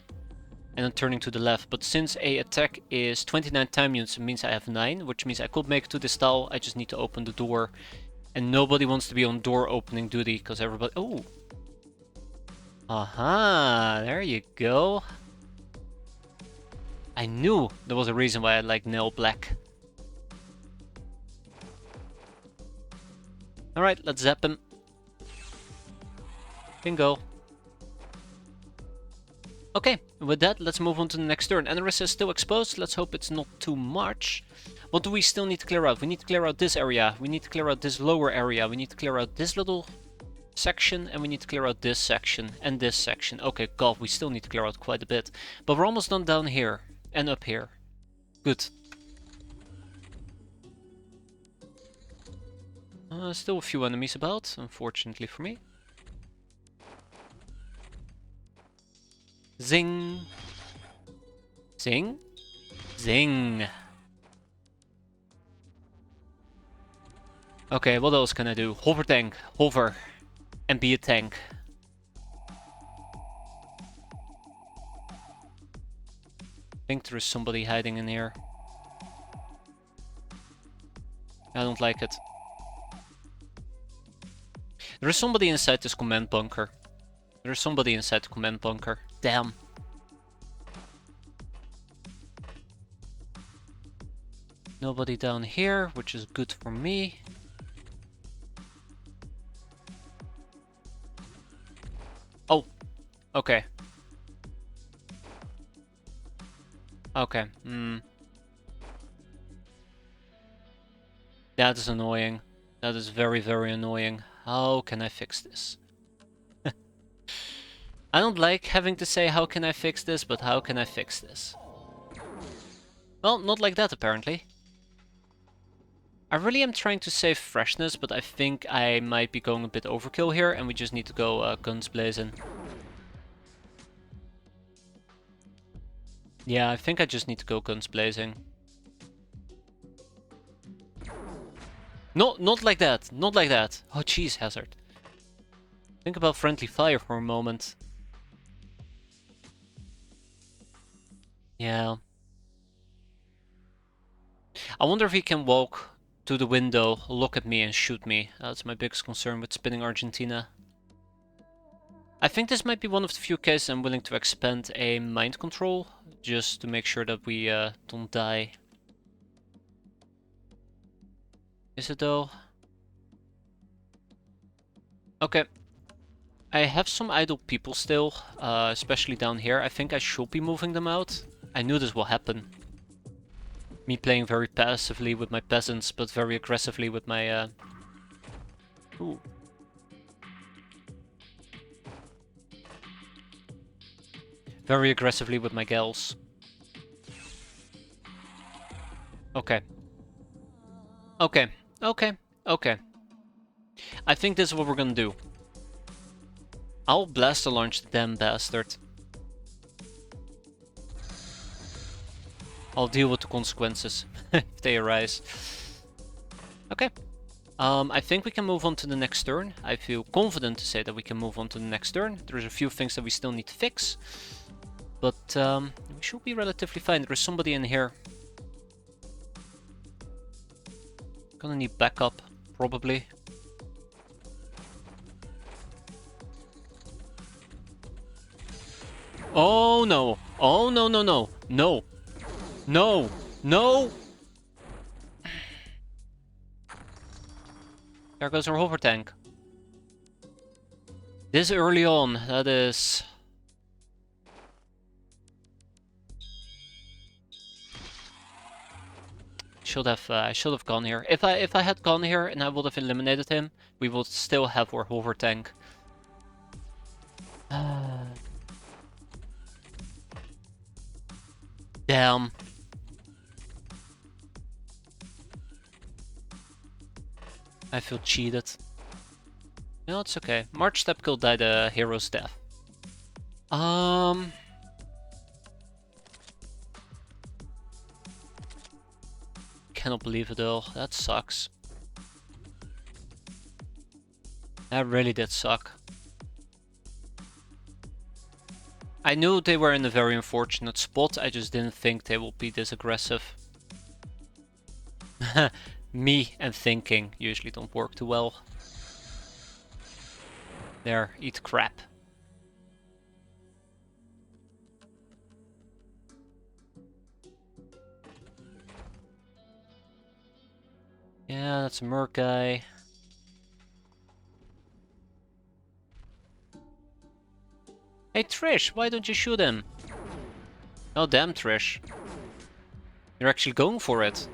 and then turning to the left, but since a attack is 29 time units, it means I have 9, which means I could make it to this tile. I just need to open the door, and nobody wants to be on door opening duty, because everybody... Oh! Aha! There you go. I knew there was a reason why I like Nail Black. Alright, let's zap him. Bingo. Okay, with that, let's move on to the next turn. Anarissa is still exposed. Let's hope it's not too much. What do we still need to clear out? We need to clear out this area. We need to clear out this lower area. We need to clear out this little section. And we need to clear out this section and this section. Okay, God, we still need to clear out quite a bit. But we're almost done down here and up here. Good. Still a few enemies about, unfortunately for me. Zing! Zing! Zing! Okay, what else can I do? Hover tank, hover, and be a tank. I think there is somebody hiding in here. I don't like it. There is somebody inside this command bunker. There is somebody inside the command bunker. Damn. Nobody down here, which is good for me. Oh, okay. Okay, That is annoying. That is very, very annoying. How can I fix this? I don't like having to say how can I fix this, but how can I fix this? Well, not like that apparently. I really am trying to save freshness, but I think I might be going a bit overkill here, and we just need to go guns blazing. Yeah, I think I just need to go guns blazing. No, not like that. Not like that. Oh, jeez, Hazard. Think about friendly fire for a moment. Yeah. I wonder if he can walk to the window, look at me and shoot me. That's my biggest concern with spinning Argentina. I think this might be one of the few cases I'm willing to expend a mind control, just to make sure that we don't die. Is it though? Okay. I have some idle people still, especially down here. I think I should be moving them out. I knew this will happen. Me playing very passively with my peasants, but very aggressively with my... Ooh. Very aggressively with my gals. Okay. Okay. Okay. Okay. I think this is what we're gonna do. I'll blaster launch the damn bastard. I'll deal with the consequences if they arise. Okay. I think we can move on to the next turn. I feel confident to say that we can move on to the next turn. There's a few things that we still need to fix. But we should be relatively fine. There's somebody in here. Gonna need backup, probably. Oh no! Oh no no no! No! No! No! There goes our hover tank. This early on, that is... I should have gone here. If I had gone here and I would have eliminated him, we would still have our hover tank. Damn. I feel cheated. No, it's okay. March Step Kill died a hero's death. Cannot believe it though. That sucks. That really did suck. I knew they were in a very unfortunate spot. I just didn't think they would be this aggressive. Me and thinking usually don't work too well. There, eat crap. Yeah, that's a merc guy. Hey Trish, why don't you shoot him? Oh damn Trish. You're actually going for it.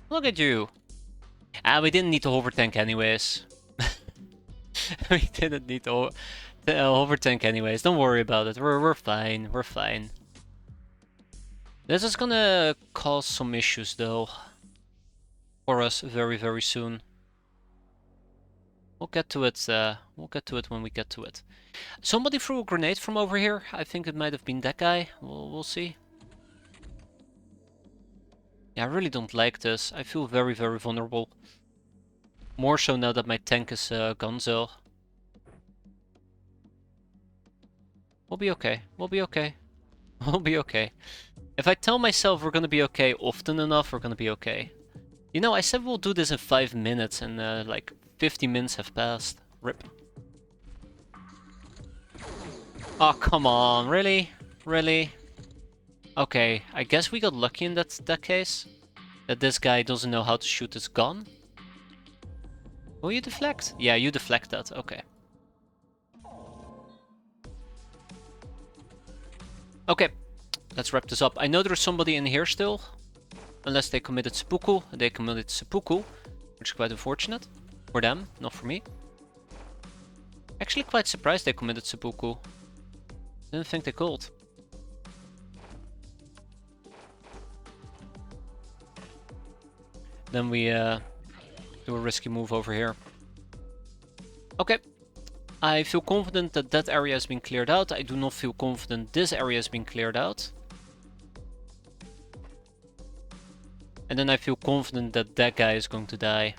Look at you. Ah, we didn't need to hover tank anyways. We didn't need to hover tank anyways. Don't worry about it. We're fine. We're fine. This is gonna cause some issues though. For us very, very soon. We'll get to it. We'll get to it when we get to it. Somebody threw a grenade from over here. I think it might have been that guy. We'll see. Yeah, I really don't like this. I feel very, very vulnerable. More so now that my tank is Gonzo. We'll be okay. We'll be okay. We'll be okay. If I tell myself we're gonna be okay often enough, we're gonna be okay. You know, I said we'll do this in 5 minutes and like 50 minutes have passed. Rip. Oh, come on. Really? Really? Okay, I guess we got lucky in that case. That this guy doesn't know how to shoot his gun. Will you deflect? Yeah, you deflect that. Okay. Okay, let's wrap this up. I know there's somebody in here still. Unless they committed seppuku. They committed seppuku, which is quite unfortunate. For them, not for me. Actually quite surprised they committed seppuku. Didn't think they could. Then we do a risky move over here. Okay. I feel confident that that area has been cleared out. I do not feel confident this area has been cleared out. And then I feel confident that that guy is going to die.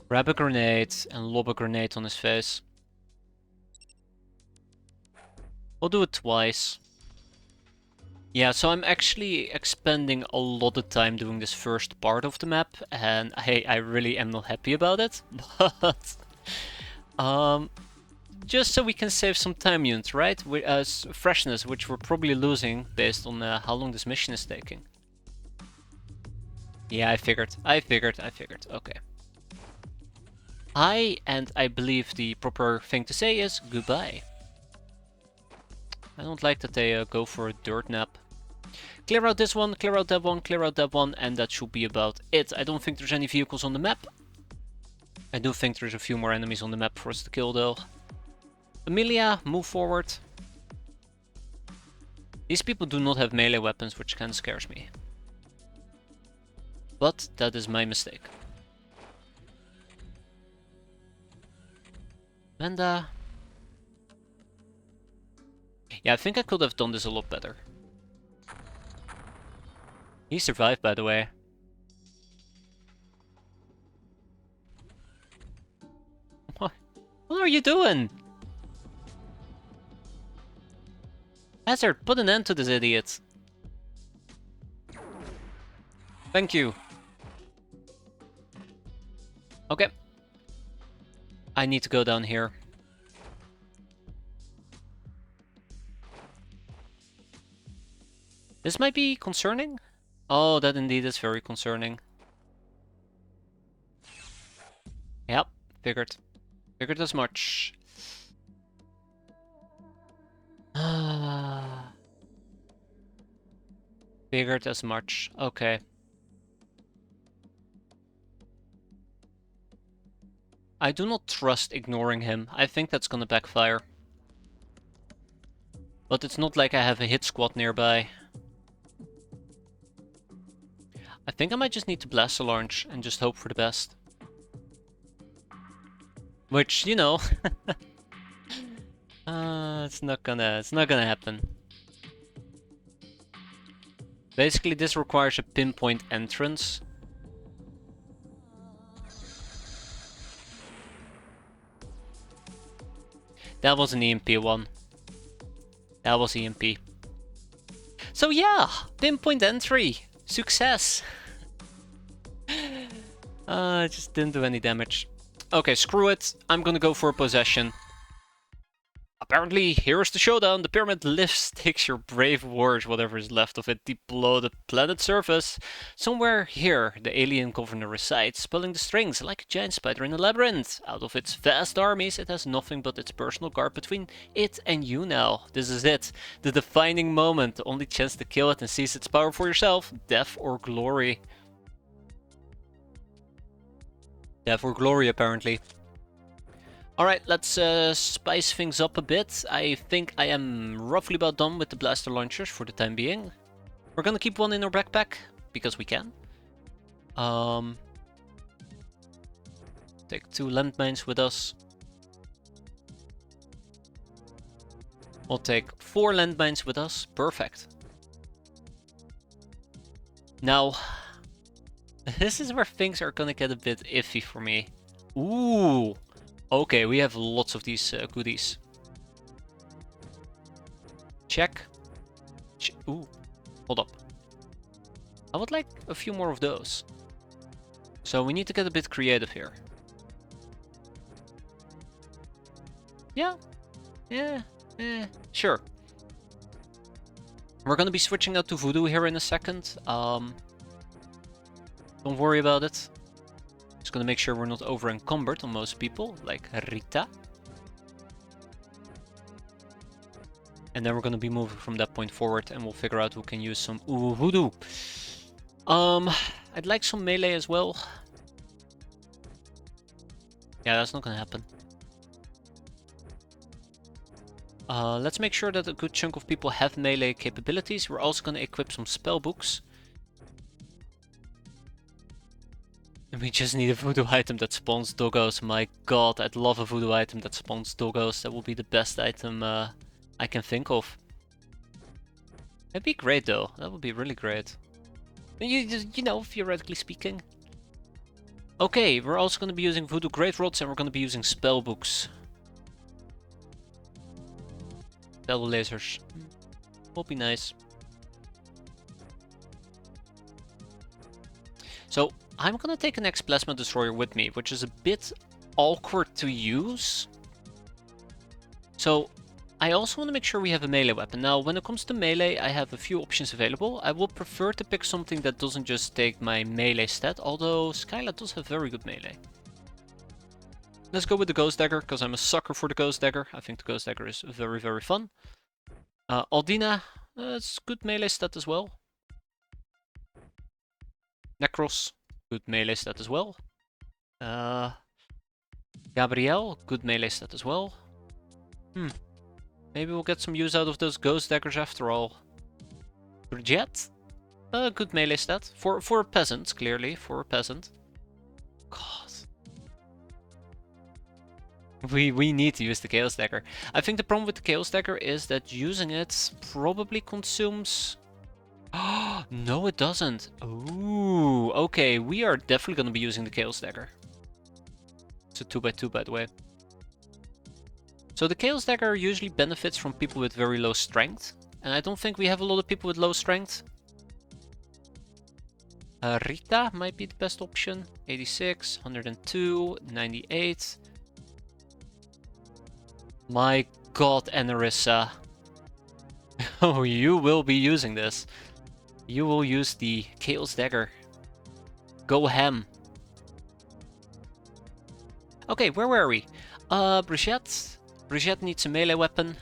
Grab a grenade and lob a grenade on his face. We'll do it twice. Yeah, so I'm actually expending a lot of time doing this first part of the map, and I really am not happy about it, but just so we can save some time units, right? Freshness, which we're probably losing based on how long this mission is taking. Yeah, I figured, okay. I believe the proper thing to say is goodbye. I don't like that they go for a dirt nap. Clear out this one, clear out that one, clear out that one, and that should be about it. I don't think there's any vehicles on the map. I do think there's a few more enemies on the map for us to kill though. Amelia, move forward. These people do not have melee weapons, which kind of scares me. But that is my mistake. Amanda. Yeah, I think I could have done this a lot better. He survived, by the way. What are you doing? Hazard, put an end to this idiot. Thank you. Okay. I need to go down here. This might be concerning. Oh, that indeed is very concerning. Yep, figured. Figured as much. Figured as much. Okay. I do not trust ignoring him. I think that's gonna backfire. But it's not like I have a hit squad nearby. I think I might just need to blast a launch and just hope for the best. Which, you know, it's not gonna happen. Basically, this requires a pinpoint entrance. That was an EMP one. That was EMP. So yeah, pinpoint entry. Success! It just didn't do any damage. Okay, screw it. I'm gonna go for a possession. Apparently, here's the showdown. The pyramid lifts, takes your brave warriors, whatever is left of it, deep below the planet's surface. Somewhere here, the alien governor resides, pulling the strings like a giant spider in a labyrinth. Out of its vast armies, it has nothing but its personal guard between it and you now. This is it. The defining moment. The only chance to kill it and seize its power for yourself. Death or glory. Death or glory, apparently. Alright, let's spice things up a bit. I think I am roughly about done with the blaster launchers for the time being. We're gonna keep one in our backpack, because we can. Take 2 landmines with us. We'll take 4 landmines with us. Perfect. Now, this is where things are gonna get a bit iffy for me. Ooh! Okay, we have lots of these goodies. Check. Ooh, hold up. I would like a few more of those. So we need to get a bit creative here. Yeah. Sure. We're gonna be switching out to Voodoo here in a second. Don't worry about it. Just gonna make sure we're not over encumbered on most people, like Rita. And then we're gonna be moving from that point forward, and we'll figure out who can use some Voodoo. I'd like some melee as well. Yeah, that's not gonna happen. Let's make sure that a good chunk of people have melee capabilities. We're also gonna equip some spell books. And we just need a voodoo item that spawns doggos. My god, I'd love a voodoo item that spawns doggos. That would be the best item I can think of. That'd be great though. That would be really great. You know, theoretically speaking. Okay, we're also going to be using voodoo great rods and we're going to be using spell books. Spell lasers. Will be nice. So I'm going to take an X-plasma destroyer with me, which is a bit awkward to use. So I also want to make sure we have a melee weapon. Now, when it comes to melee, I have a few options available. I will prefer to pick something that doesn't just take my melee stat, although Skyla does have very good melee. Let's go with the Ghost Dagger, because I'm a sucker for the Ghost Dagger. I think the Ghost Dagger is very, very fun. Aldina, it's good melee stat as well. Necros, good melee stat as well. Gabrielle, good melee stat as well. Maybe we'll get some use out of those Ghost Daggers after all. Brigitte? Good melee stat. For a peasant, clearly. For a peasant. God. We need to use the Chaos Dagger. I think the problem with the Chaos Dagger is that using it probably consumes... Oh, no it doesn't. Ooh, okay. We are definitely going to be using the Chaos Dagger. It's a 2x2 by the way. So the Chaos Dagger usually benefits from people with very low strength. And I don't think we have a lot of people with low strength. Rita might be the best option. 86, 102, 98. My god, Enerissa. Oh, you will be using this. You will use the Chaos Dagger. Go ham. Okay, where were we? Brigitte. Brigitte needs a melee weapon.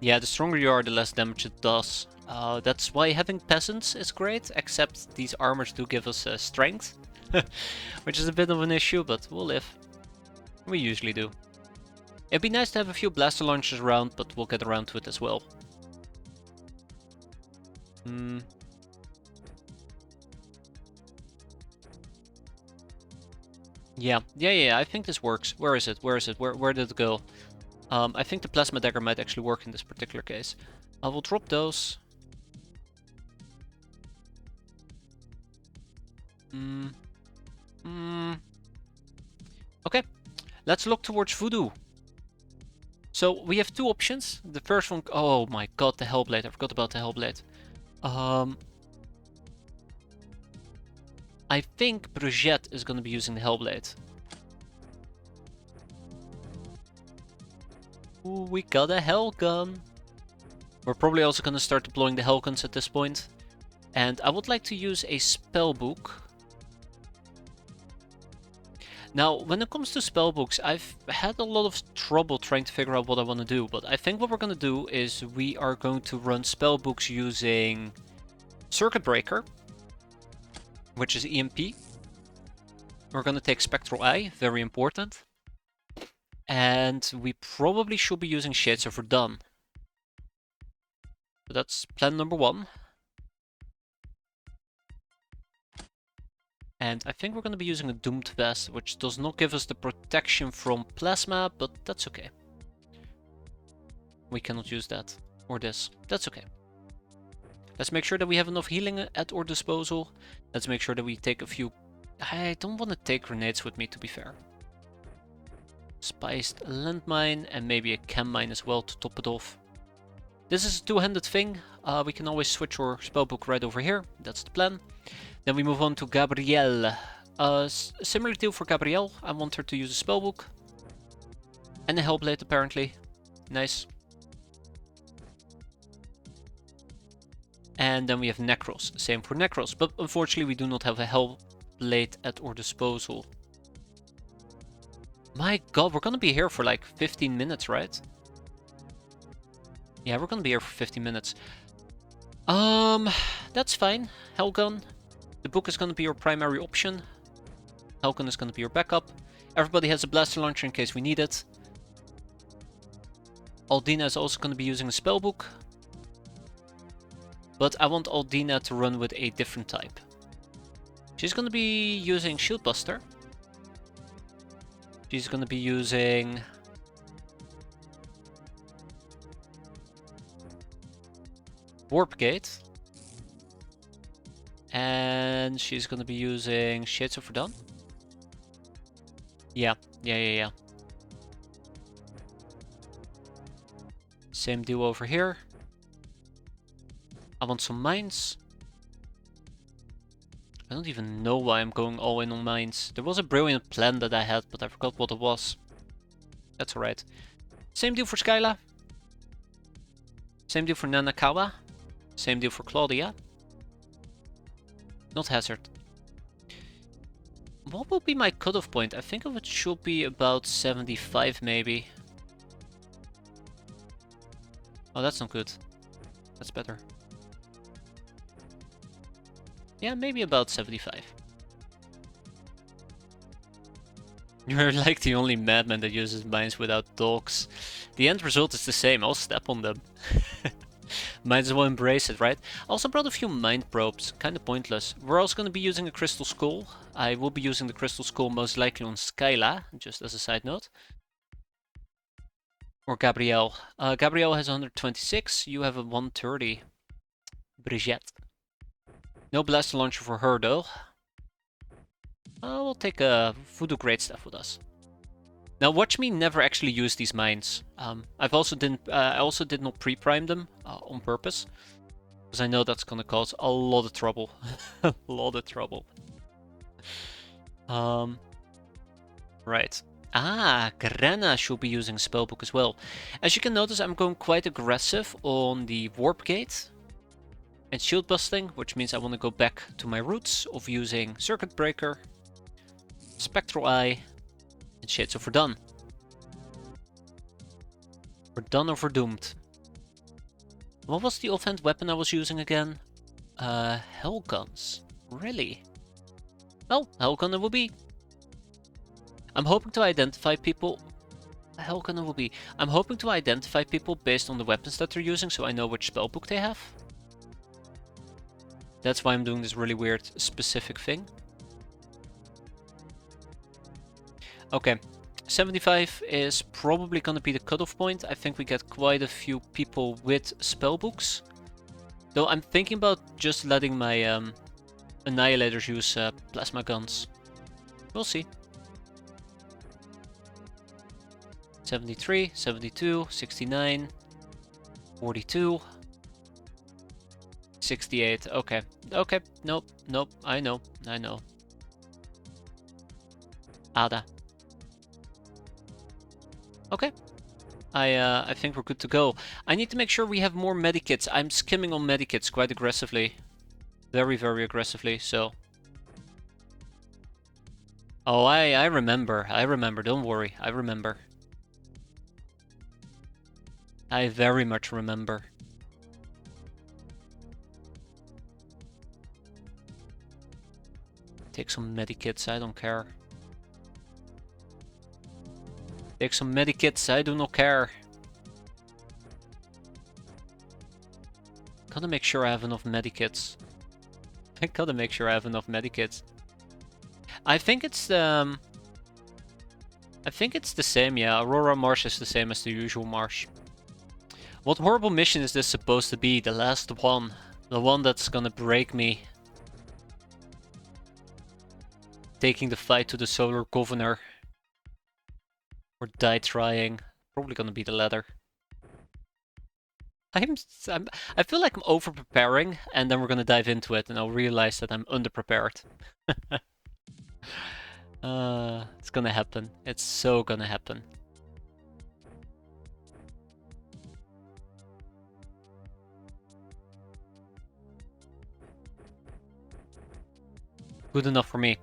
Yeah, the stronger you are, the less damage it does. That's why having peasants is great, except these armors do give us strength. Which is a bit of an issue, but we'll live. We usually do. It'd be nice to have a few blaster launchers around, but we'll get around to it as well. Yeah, I think this works. Where is it? Where did it go? I think the Plasma Dagger might actually work in this particular case. I will drop those. Okay, let's look towards Voodoo. So we have two options. The first one, oh my god, the Hellblade. I forgot about the Hellblade. I think Brigitte is going to be using the Hellblade. Ooh, we got a Hell Gun. We're probably also going to start deploying the Hell Guns at this point. And I would like to use a spellbook. Now, when it comes to spellbooks, I've had a lot of trouble trying to figure out what I want to do. But I think what we're going to do is we are going to run spellbooks using Circuit Breaker, which is EMP. We're going to take Spectral Eye, very important. And we probably should be using Shades of Verdun. So that's plan number one. And I think we're going to be using a Doomed Vest, which does not give us the protection from Plasma, but that's okay. We cannot use that, or this. That's okay. Let's make sure that we have enough healing at our disposal. Let's make sure that we take a few... I don't want to take grenades with me, to be fair. Spiced landmine and maybe a chem mine as well to top it off. This is a two-handed thing. We can always switch our spellbook right over here. That's the plan. Then we move on to Gabrielle. Similar deal for Gabrielle. I want her to use a spellbook. And a Hellblade apparently. Nice. And then we have Necros. Same for Necros. But unfortunately we do not have a Hellblade at our disposal. My god, we're gonna be here for like 15 minutes, right? Yeah, we're gonna be here for 15 minutes. That's fine. Hellgun. The book is gonna be your primary option. Hellgun is gonna be your backup. Everybody has a blaster launcher in case we need it. Aldina is also gonna be using a spellbook. But I want Aldina to run with a different type. She's gonna be using Shield Buster. She's gonna be using... Warp Gate. And she's gonna be using Shades of Verdun. Yeah. Same deal over here. I want some mines. I don't even know why I'm going all in on mines. There was a brilliant plan that I had, but I forgot what it was. That's alright. Same deal for Skyla. Same deal for Nanakawa. Same deal for Claudia. Not Hazard. What will be my cutoff point? I think it should be about 75 maybe. Oh, that's not good. That's better. Yeah, maybe about 75. You're like the only madman that uses mines without dogs. The end result is the same, I'll step on them. Might as well embrace it, right? I also brought a few mind probes, kinda pointless. We're also gonna be using a Crystal Skull. I will be using the Crystal Skull most likely on Skyla, just as a side note. Or Gabrielle. Gabrielle has 126, you have a 130. Brigitte. No blaster launcher for her though. We'll take a Voodoo Great Staff with us. Now watch me never actually use these mines. I also did not pre-prime them on purpose. Because I know that's gonna cause a lot of trouble. A lot of trouble. Right. Grana should be using Spellbook as well. As you can notice, I'm going quite aggressive on the Warp Gate and Shield Busting, which means I want to go back to my roots of using Circuit Breaker, Spectral Eye, and Shades of Verdun. Verdun or Verdoomed. What was the offhand weapon I was using again? Hellguns. Really? Well, Hellgun it will be. I'm hoping to identify people... Hellgun it will be. I'm hoping to identify people based on the weapons that they're using, so I know which spellbook they have. That's why I'm doing this really weird specific thing. Okay, 75 is probably gonna be the cutoff point. I think we get quite a few people with spellbooks. Though I'm thinking about just letting my Annihilators use plasma guns. We'll see. 73, 72, 69, 42, 68. Okay, okay, nope, I know. Ada. Okay. I think we're good to go. I need to make sure we have more medikits. I'm skimming on medikits quite aggressively. Very, very aggressively, so... Oh, I remember. Don't worry. I remember. I very much remember. Take some medikits, I don't care. Take some medikits, I do not care. Gotta make sure I have enough medikits. I gotta make sure I have enough medikits. I think it's the same, yeah. Aurora Marsh is the same as the usual marsh. What horrible mission is this supposed to be? The last one. The one that's gonna break me. Taking the fight to the Solar Governor. Or die trying. Probably gonna be the latter. I feel like I'm over preparing, and then we're gonna dive into it, and I'll realize that I'm underprepared. It's gonna happen. It's so gonna happen. Good enough for me.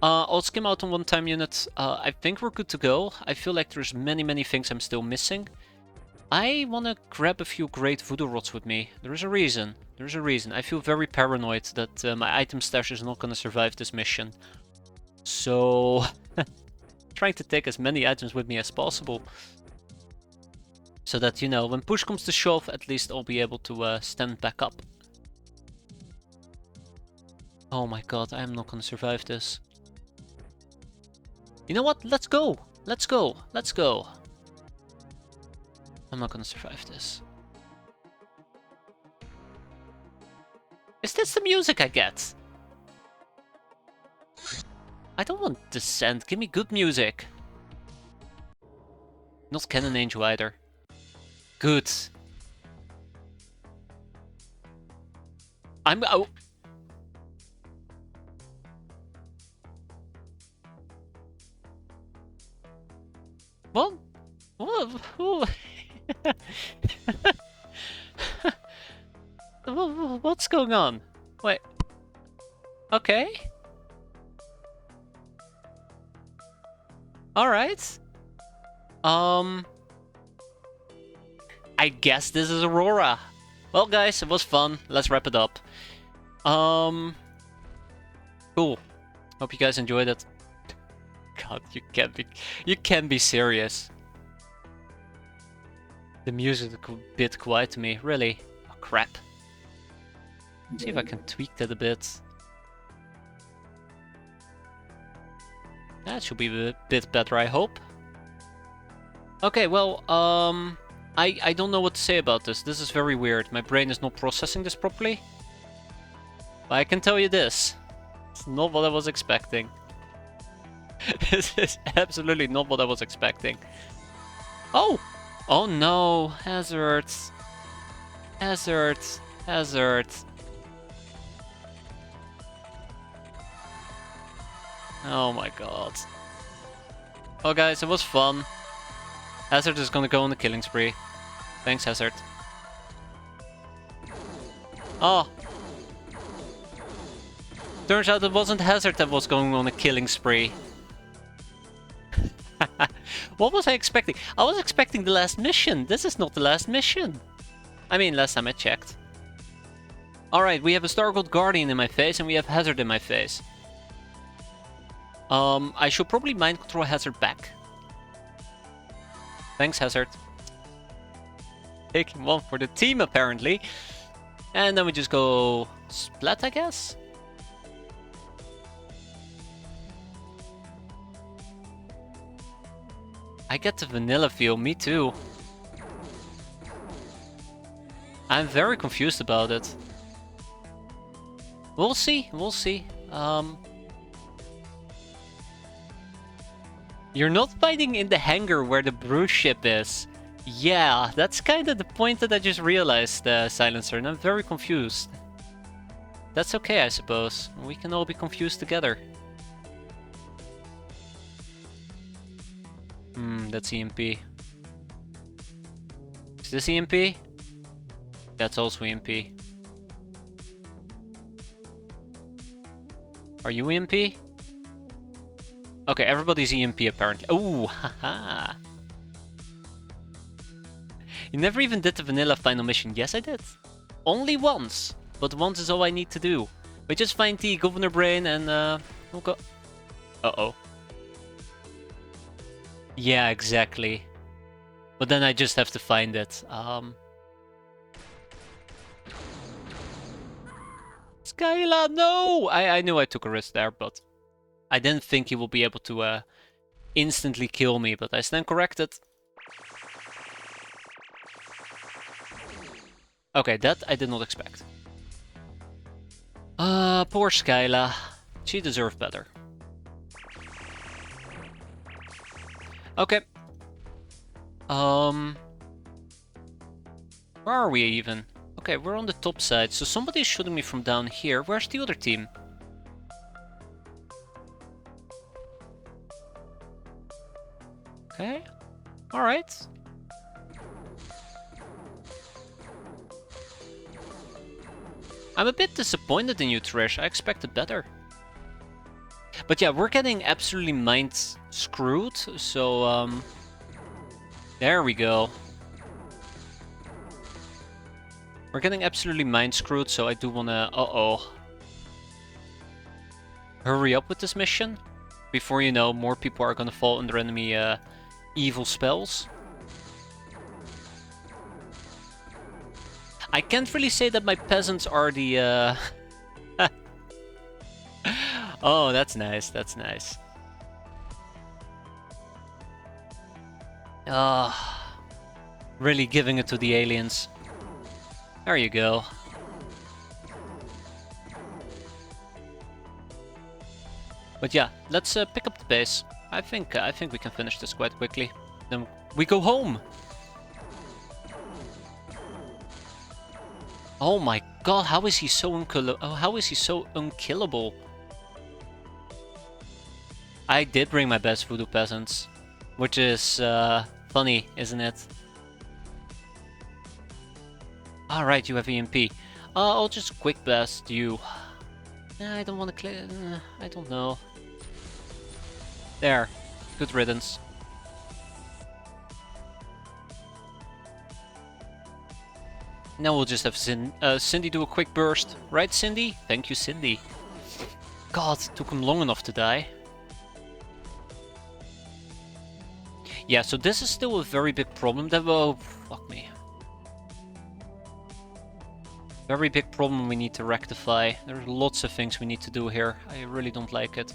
I'll skim out on one-time units. I think we're good to go. I feel like there's many things I'm still missing. I want to grab a few great voodoo rods with me. There's a reason. There's a reason. I feel very paranoid that my item stash is not going to survive this mission. So, trying to take as many items with me as possible. So that, you know, when push comes to shove, at least I'll be able to stand back up. Oh my god, I am not going to survive this. You know what? Let's go! Let's go! Let's go! I'm not going to survive this. Is this the music I get? I don't want Descent. Give me good music. Not Cannon Angel either. Good. Oh. What? What's going on? Wait. Okay. Alright. I guess this is Aurora. Well, guys, it was fun. Let's wrap it up. Cool. Hope you guys enjoyed it. God, you can't be serious. The music is a bit quiet to me, really. Oh, crap. Let's see if I can tweak that a bit. That should be a bit better, I hope. Okay, well, I don't know what to say about this. This is very weird. My brain is not processing this properly. But I can tell you this. It's not what I was expecting. This is absolutely not what I was expecting. Oh! Oh no! Hazards! Hazards! Hazards! Oh my god. Well guys, it was fun. Hazard is gonna go on a killing spree. Thanks, Hazard. Oh! Turns out it wasn't Hazard that was going on a killing spree. What was I expecting? I was expecting the last mission. This is not the last mission. I mean, last time I checked. Alright, we have a Star Gold Guardian in my face and we have Hazard in my face. I should probably mind control Hazard back. Thanks, Hazard. Taking one for the team, apparently. And then we just go splat, I guess? I get the vanilla feel, me too. I'm very confused about it. We'll see, we'll see. You're not fighting in the hangar where the Bruce ship is. Yeah, that's kind of the point that I just realized, Silencer, and I'm very confused. That's okay, I suppose. We can all be confused together. That's EMP. Is this EMP? That's also EMP. Are you EMP? Okay, everybody's EMP apparently. Oh, haha. You never even did the vanilla final mission. Yes, I did. Only once. But once is all I need to do. We just find the Governor Brain and we'll go... Uh-oh. Yeah, exactly. But then I just have to find it. Skyla, no! I knew I took a risk there, but I didn't think he will be able to instantly kill me, but I stand corrected. Okay, that I did not expect. Poor Skyla. She deserved better. Okay. Where are we even? Okay, we're on the top side, so somebody is shooting me from down here. Where's the other team? Okay. Alright. I'm a bit disappointed in you, Trish. I expected better. But yeah, we're getting absolutely mind screwed, so there we go. We're getting absolutely mind screwed, so I do wanna... Uh-oh. Hurry up with this mission, before you know, more people are gonna fall under enemy evil spells. I can't really say that my peasants are the... Oh, that's nice, that's nice. Really giving it to the aliens. There you go. But yeah, let's pick up the pace. I think we can finish this quite quickly. Then we go home. Oh my god, how is he so unkillable? I did bring my best voodoo peasants, which is funny, isn't it? Alright, you have EMP. I'll just quick blast you. I don't want to clear. I don't know. There. Good riddance. Now we'll just have Cindy do a quick burst. Right, Cindy? Thank you, Cindy. God, it took him long enough to die. Yeah, so this is still a very big problem. Oh, fuck me. Very big problem we need to rectify. There are lots of things we need to do here. I really don't like it.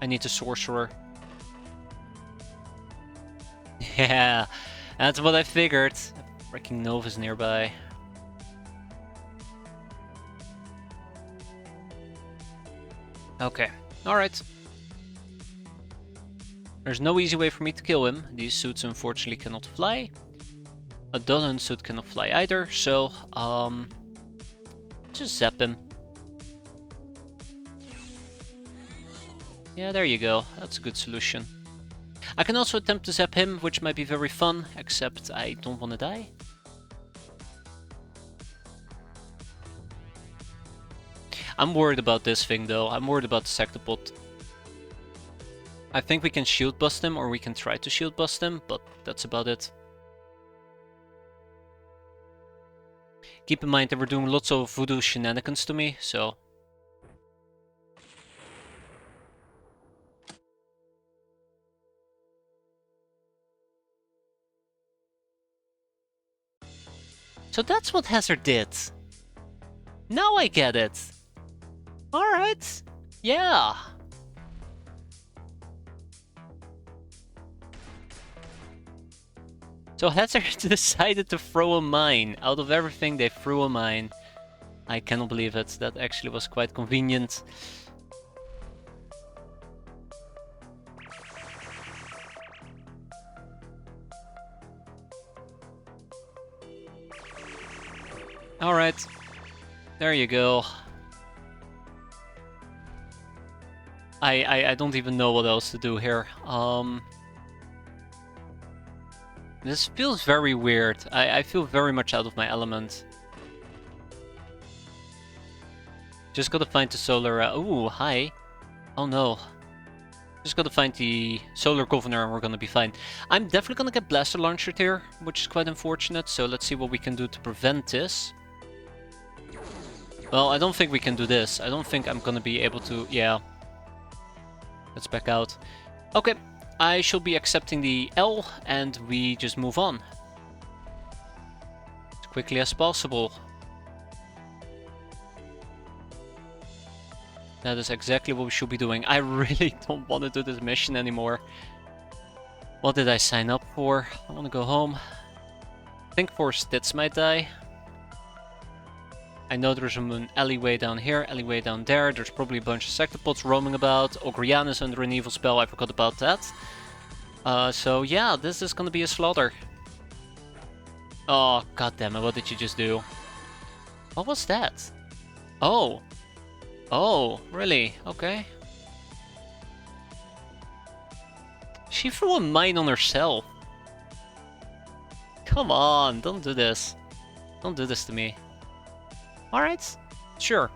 I need a sorcerer. Yeah, that's what I figured. Freaking Nova's nearby. Okay, alright. There's no easy way for me to kill him. These suits unfortunately cannot fly. A Dolan suit cannot fly either, so just zap him. Yeah, there you go. That's a good solution. I can also attempt to zap him, which might be very fun, except I don't want to die. I'm worried about this thing though. I'm worried about the Sectopod. I think we can shield bust him, or we can try to shield bust him, but that's about it. Keep in mind that we're doing lots of voodoo shenanigans to me, so... So that's what Hazard did. Now I get it. Alright. Yeah. So Hazard decided to throw a mine. Out of everything, they threw a mine. I cannot believe it. That actually was quite convenient. Alright. There you go. I don't even know what else to do here. This feels very weird. I feel very much out of my element. Just gotta find the solar... ooh, hi. Oh no. Just gotta find the solar governor and we're gonna be fine. I'm definitely gonna get blaster launched here, which is quite unfortunate. So let's see what we can do to prevent this. Well, I don't think we can do this. I don't think I'm gonna be able to... Yeah. Let's back out. Okay. I shall be accepting the L, and we just move on. As quickly as possible. That is exactly what we should be doing. I really don't want to do this mission anymore. What did I sign up for? I want to go home. I think 4 Stits might die. I know there's an alleyway down here, alleyway down there. There's probably a bunch of Sectopods roaming about. Ogrian is under an evil spell, I forgot about that. So yeah, this is gonna be a slaughter. Oh, goddammit, what did you just do? What was that? Oh. Oh, really? Okay. She threw a mine on herself. Come on, don't do this. Don't do this to me. Alright, sure.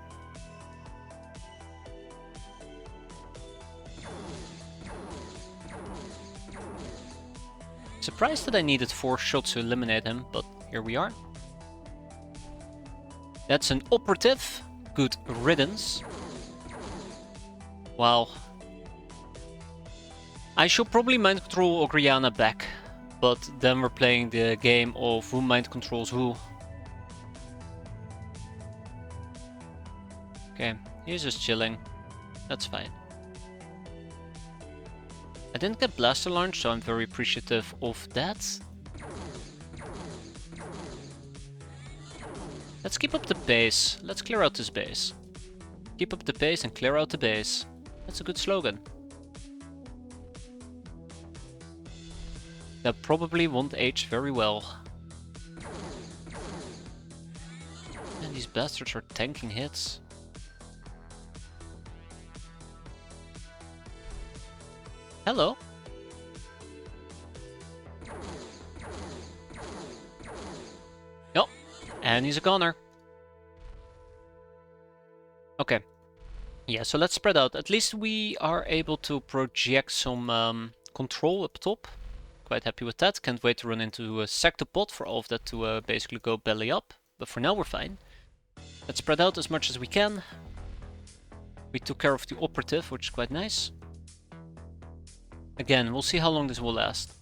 Surprised that I needed 4 shots to eliminate him, but here we are. That's an operative. Good riddance. Wow. I should probably mind control Ogriana back, but then we're playing the game of who mind controls who. Okay, he's just chilling. That's fine. I didn't get Blaster Launch, so I'm very appreciative of that. Let's keep up the pace. Let's clear out this base. Keep up the pace and clear out the base. That's a good slogan. That probably won't age very well. And these bastards are tanking hits. Hello. Oh, and he's a goner. Okay. Yeah, so let's spread out. At least we are able to project some control up top. Quite happy with that. Can't wait to run into a Sectopod for all of that to basically go belly up. But for now we're fine. Let's spread out as much as we can. We took care of the operative, which is quite nice. Again, we'll see how long this will last.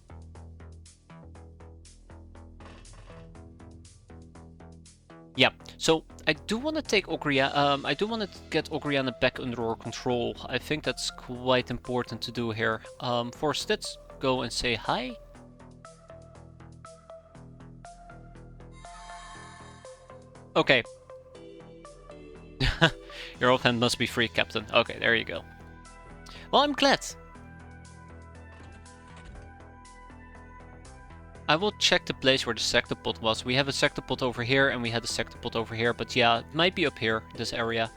Yeah, so I do want to take Ogriana. I do want to get Ogriana back under our control. I think that's quite important to do here. First, let's go and say hi. Okay. Your offhand must be free, Captain. Okay, there you go. Well, I'm glad. I will check the place where the Sectopod was. We have a Sectopod over here and we had a Sectopod over here. But yeah, it might be up here, this area.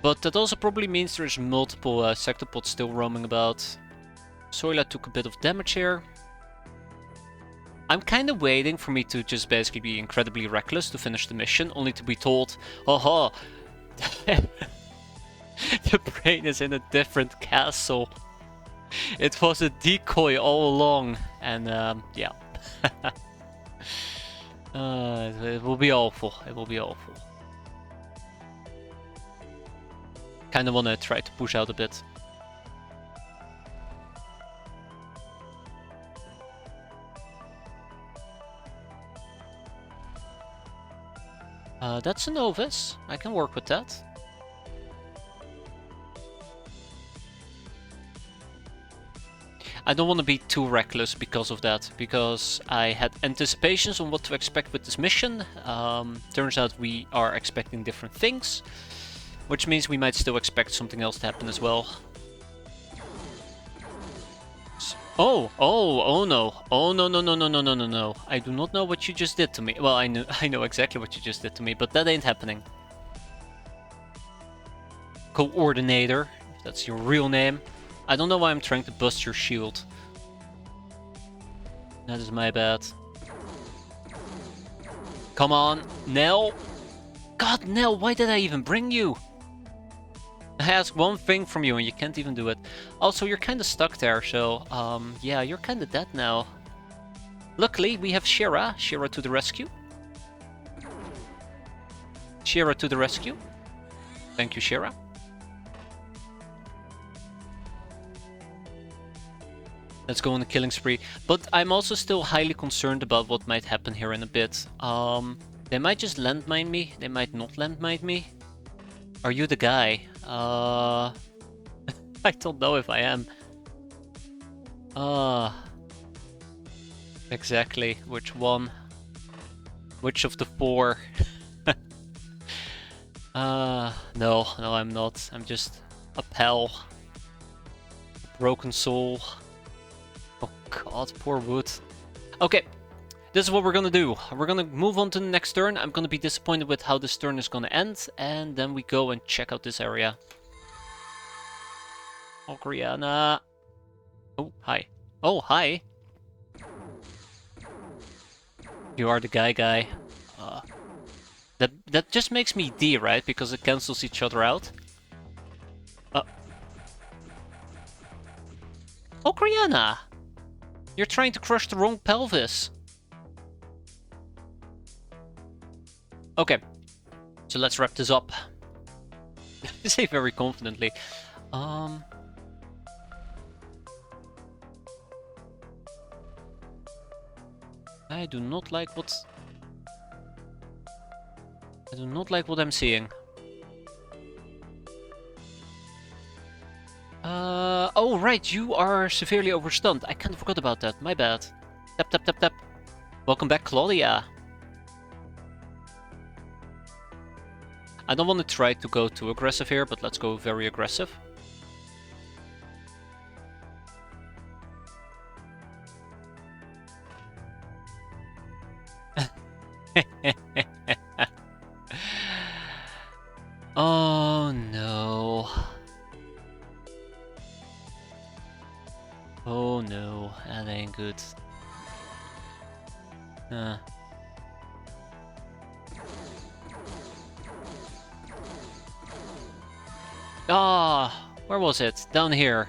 But that also probably means there's multiple Sectopods still roaming about. Soila took a bit of damage here. I'm kind of waiting for me to just basically be incredibly reckless to finish the mission, only to be told, oh, the brain is in a different castle. It was a decoy all along, and yeah. It will be awful. It will be awful. Kind of want to try to push out a bit. That's a novice. I can work with that. I don't want to be too reckless because of that, because I had anticipations on what to expect with this mission. Turns out we are expecting different things, which means we might still expect something else to happen as well. Oh no. Oh no. I do not know what you just did to me. Well, I know exactly what you just did to me, but that ain't happening. Coordinator, if that's your real name. I don't know why I'm trying to bust your shield. That is my bad. Come on, Nell. God, Nell, why did I even bring you? I ask one thing from you and you can't even do it. Also, you're kind of stuck there, so yeah, you're kind of dead now. Luckily, we have Shira. Shira to the rescue. Shira to the rescue. Thank you, Shira. Let's go on the killing spree. But I'm also still highly concerned about what might happen here in a bit. They might just landmine me. They might not landmine me. Are you the guy? I don't know if I am. Exactly. Which one? Which of the 4? No, I'm not. I'm just a pal. A broken soul. Oh god, poor Wood. Okay, this is what we're gonna do. We're gonna move on to the next turn. I'm gonna be disappointed with how this turn is gonna end, and then we go and check out this area. Ogriana. Oh, hi. Oh, hi. You are the guy. That just makes me D, right? Because it cancels each other out. Oh, Kriana! You're trying to crush the wrong pelvis. Okay, so let's wrap this up. I say very confidently. I do not like what I'm seeing. Oh right, you are severely overstunned. I kind of forgot about that. My bad. Tap tap tap tap. Welcome back, Claudia. I don't want to try to go too aggressive here, but let's go very aggressive. Oh no. Oh no, that ain't good. Ah, where was it? Down here.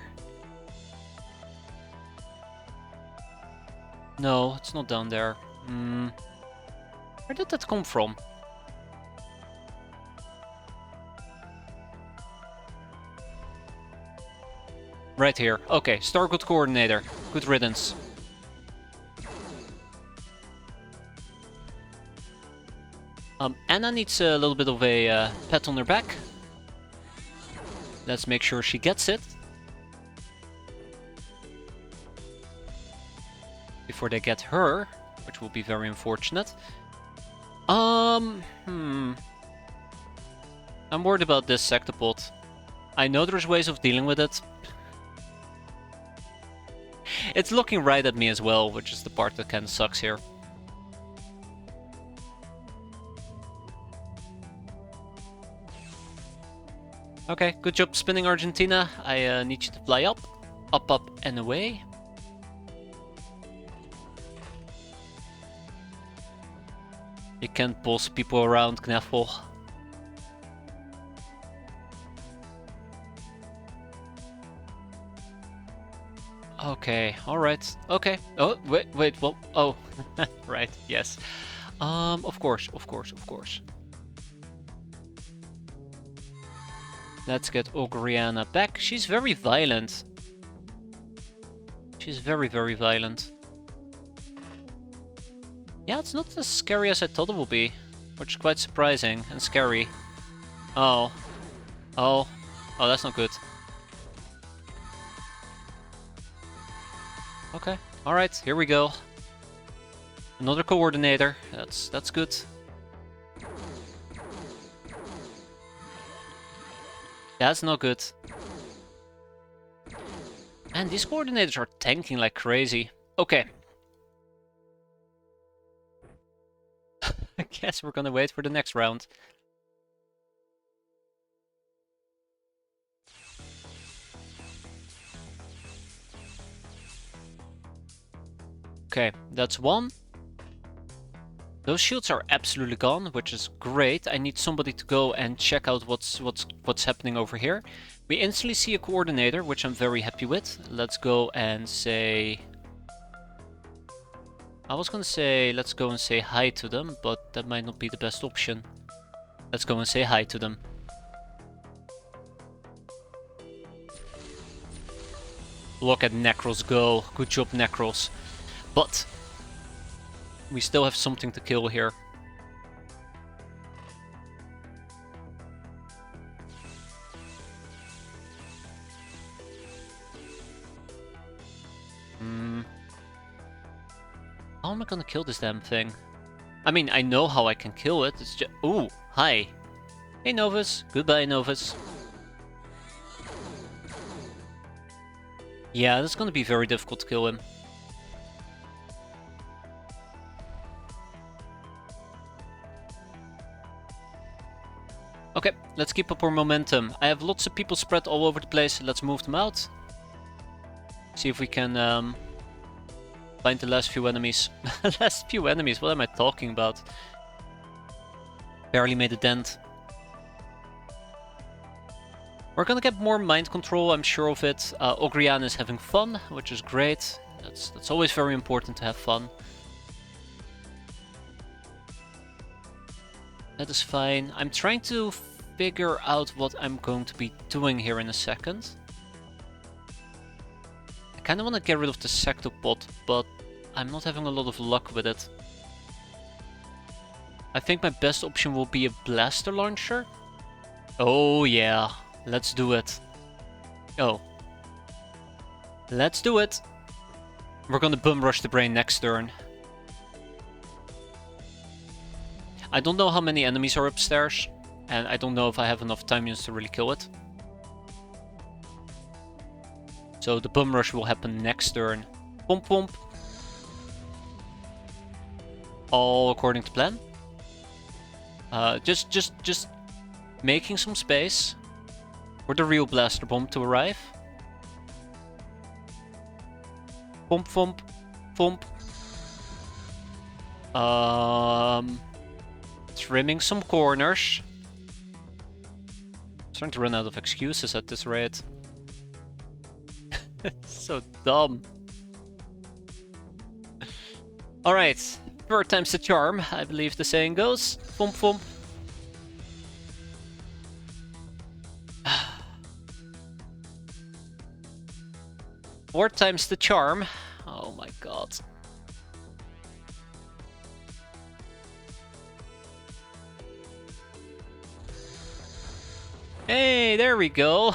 No, it's not down there. Where did that come from? Right here. Okay, Stargood Coordinator. Good riddance. Anna needs a little bit of a pat on her back. Let's make sure she gets it. Before they get her, which will be very unfortunate. I'm worried about this Sectopod. I know there's ways of dealing with it. It's looking right at me as well, which is the part that kind of sucks here. Okay, good job spinning, Argentina. I need you to fly up. Up, up, and away. You can't boss people around, Knaffle. Okay, alright. Okay. Oh, wait, well, oh. Right, yes. Of course. Let's get Ogriana back. She's very violent. She's very, very violent. Yeah, it's not as scary as I thought it would be, which is quite surprising and scary. Oh, that's not good. Okay, alright, here we go. Another coordinator, that's good. That's not good. And these coordinators are tanking like crazy. Okay. I guess we're gonna wait for the next round. Okay, that's one. Those shields are absolutely gone, which is great. I need somebody to go and check out what's happening over here. We instantly see a coordinator, which I'm very happy with. Let's go and say... I was gonna say let's go and say hi to them, but that might not be the best option. Let's go and say hi to them. Look at Necros go. Good job, Necros. But we still have something to kill here. How am I gonna kill this damn thing? I mean, I know how I can kill it. It's just... Ooh, hi. Hey, Novus. Goodbye, Novus. Yeah, that's gonna be very difficult to kill him. Okay, let's keep up our momentum. I have lots of people spread all over the place. Let's move them out. See if we can find the last few enemies. Last few enemies? What am I talking about? Barely made a dent. We're gonna get more mind control, I'm sure of it. Ogrian is having fun, which is great. That's always very important to have fun. That is fine. I'm trying to figure out what I'm going to be doing here in a second. I kind of want to get rid of the Sectopod, but I'm not having a lot of luck with it. I think my best option will be a blaster launcher. Oh yeah, let's do it. Oh. Let's do it. We're gonna bum rush the brain next turn. I don't know how many enemies are upstairs, and I don't know if I have enough time units to really kill it. So the bum rush will happen next turn. Pump pump. All according to plan. Just making some space for the real blaster bomb to arrive. Pump pump pump. Trimming some corners. I'm starting to run out of excuses at this rate. So dumb. Alright, third time's the charm, I believe the saying goes. Thump thump. Four times the charm. Oh my god. Hey, there we go.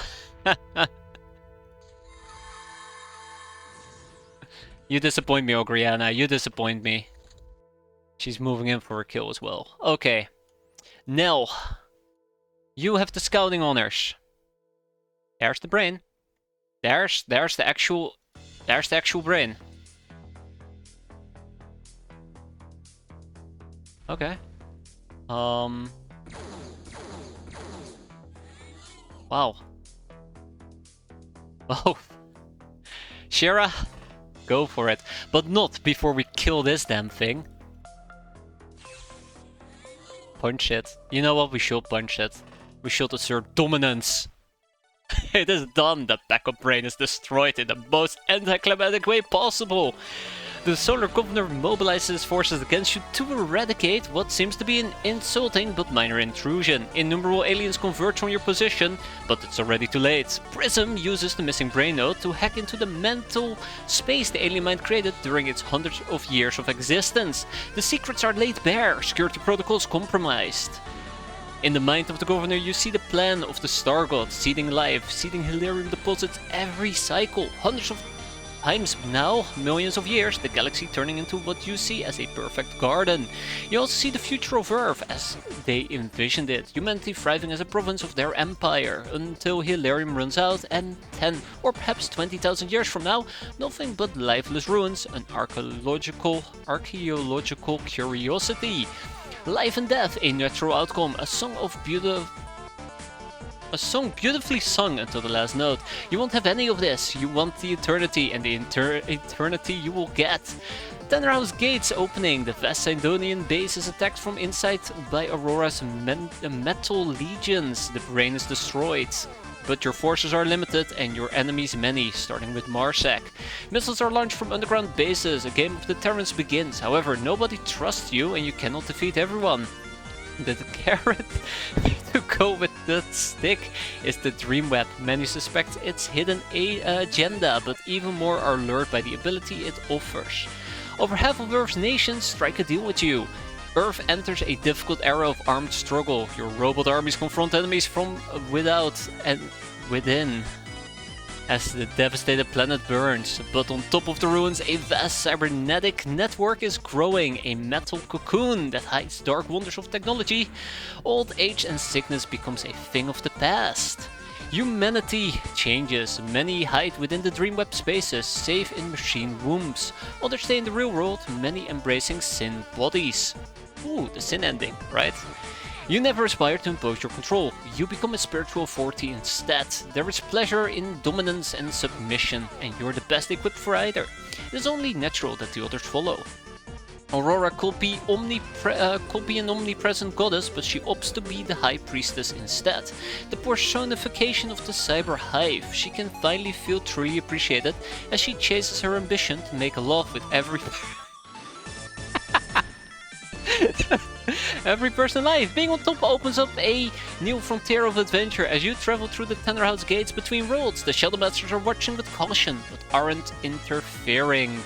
You disappoint me, Ogriana. You disappoint me. She's moving in for a kill as well. Okay. Nell. You have the scouting honors. There's the brain. There's the actual brain. Okay. Wow. Oh. Shira, go for it. But not before we kill this damn thing. Punch it. You know what? We should punch it. We should assert dominance. It is done. The backup brain is destroyed in the most anticlimactic way possible. The Solar Governor mobilizes his forces against you to eradicate what seems to be an insulting but minor intrusion. Innumerable aliens converge on your position, but it's already too late. Prism uses the missing brain node to hack into the mental space the alien mind created during its hundreds of years of existence. The secrets are laid bare, security protocols compromised. In the mind of the Governor, you see the plan of the Star God, seeding life, seeding Hilarium deposits every cycle, hundreds of times now, millions of years, the galaxy turning into what you see as a perfect garden. You also see the future of Earth as they envisioned it, humanity thriving as a province of their empire, until Hilarium runs out and 10 or perhaps 20,000 years from now, nothing but lifeless ruins, an archaeological curiosity. Life and death, a natural outcome, a song beautifully sung until the last note. You won't have any of this. You want the eternity, and the eternity you will get. Tenra's gates opening. The vast Sindonian base is attacked from inside by Aurora's metal legions. The brain is destroyed. But your forces are limited and your enemies many, starting with Marsak. Missiles are launched from underground bases. A game of deterrence begins. However, nobody trusts you and you cannot defeat everyone. The carrot to go with the stick is the dream web. Many suspect its hidden agenda, but even more are lured by the ability it offers. Over half of Earth's nations strike a deal with you. Earth enters a difficult era of armed struggle. Your robot armies confront enemies from without and within as the devastated planet burns. But on top of the ruins, a vast cybernetic network is growing, a metal cocoon that hides dark wonders of technology. Old age and sickness becomes a thing of the past. Humanity changes. Many hide within the dreamweb spaces, safe in machine wombs. Others stay in the real world, many embracing sin bodies. Ooh, the sin ending, right? You never aspire to impose your control. You become a spiritual authority instead. There is pleasure in dominance and submission, and you're the best equipped for either. It is only natural that the others follow. Aurora could be an omnipresent goddess, but she opts to be the High Priestess instead. The personification of the Cyber Hive. She can finally feel truly appreciated as she chases her ambition to make love with every person alive. Being on top opens up a new frontier of adventure as you travel through the Tenderhouse gates between worlds. The Shadow Masters are watching with caution, but aren't interfering.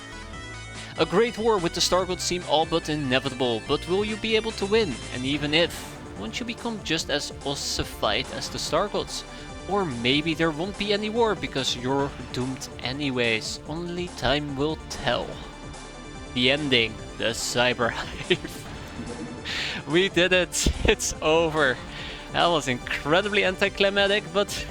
A great war with the Star Gods seem all but inevitable, but will you be able to win? And even if, won't you become just as ossified as the Star Gods? Or maybe there won't be any war because you're doomed anyways. Only time will tell. The ending, the Cyber Hive. We did it! It's over! That was incredibly anticlimactic, but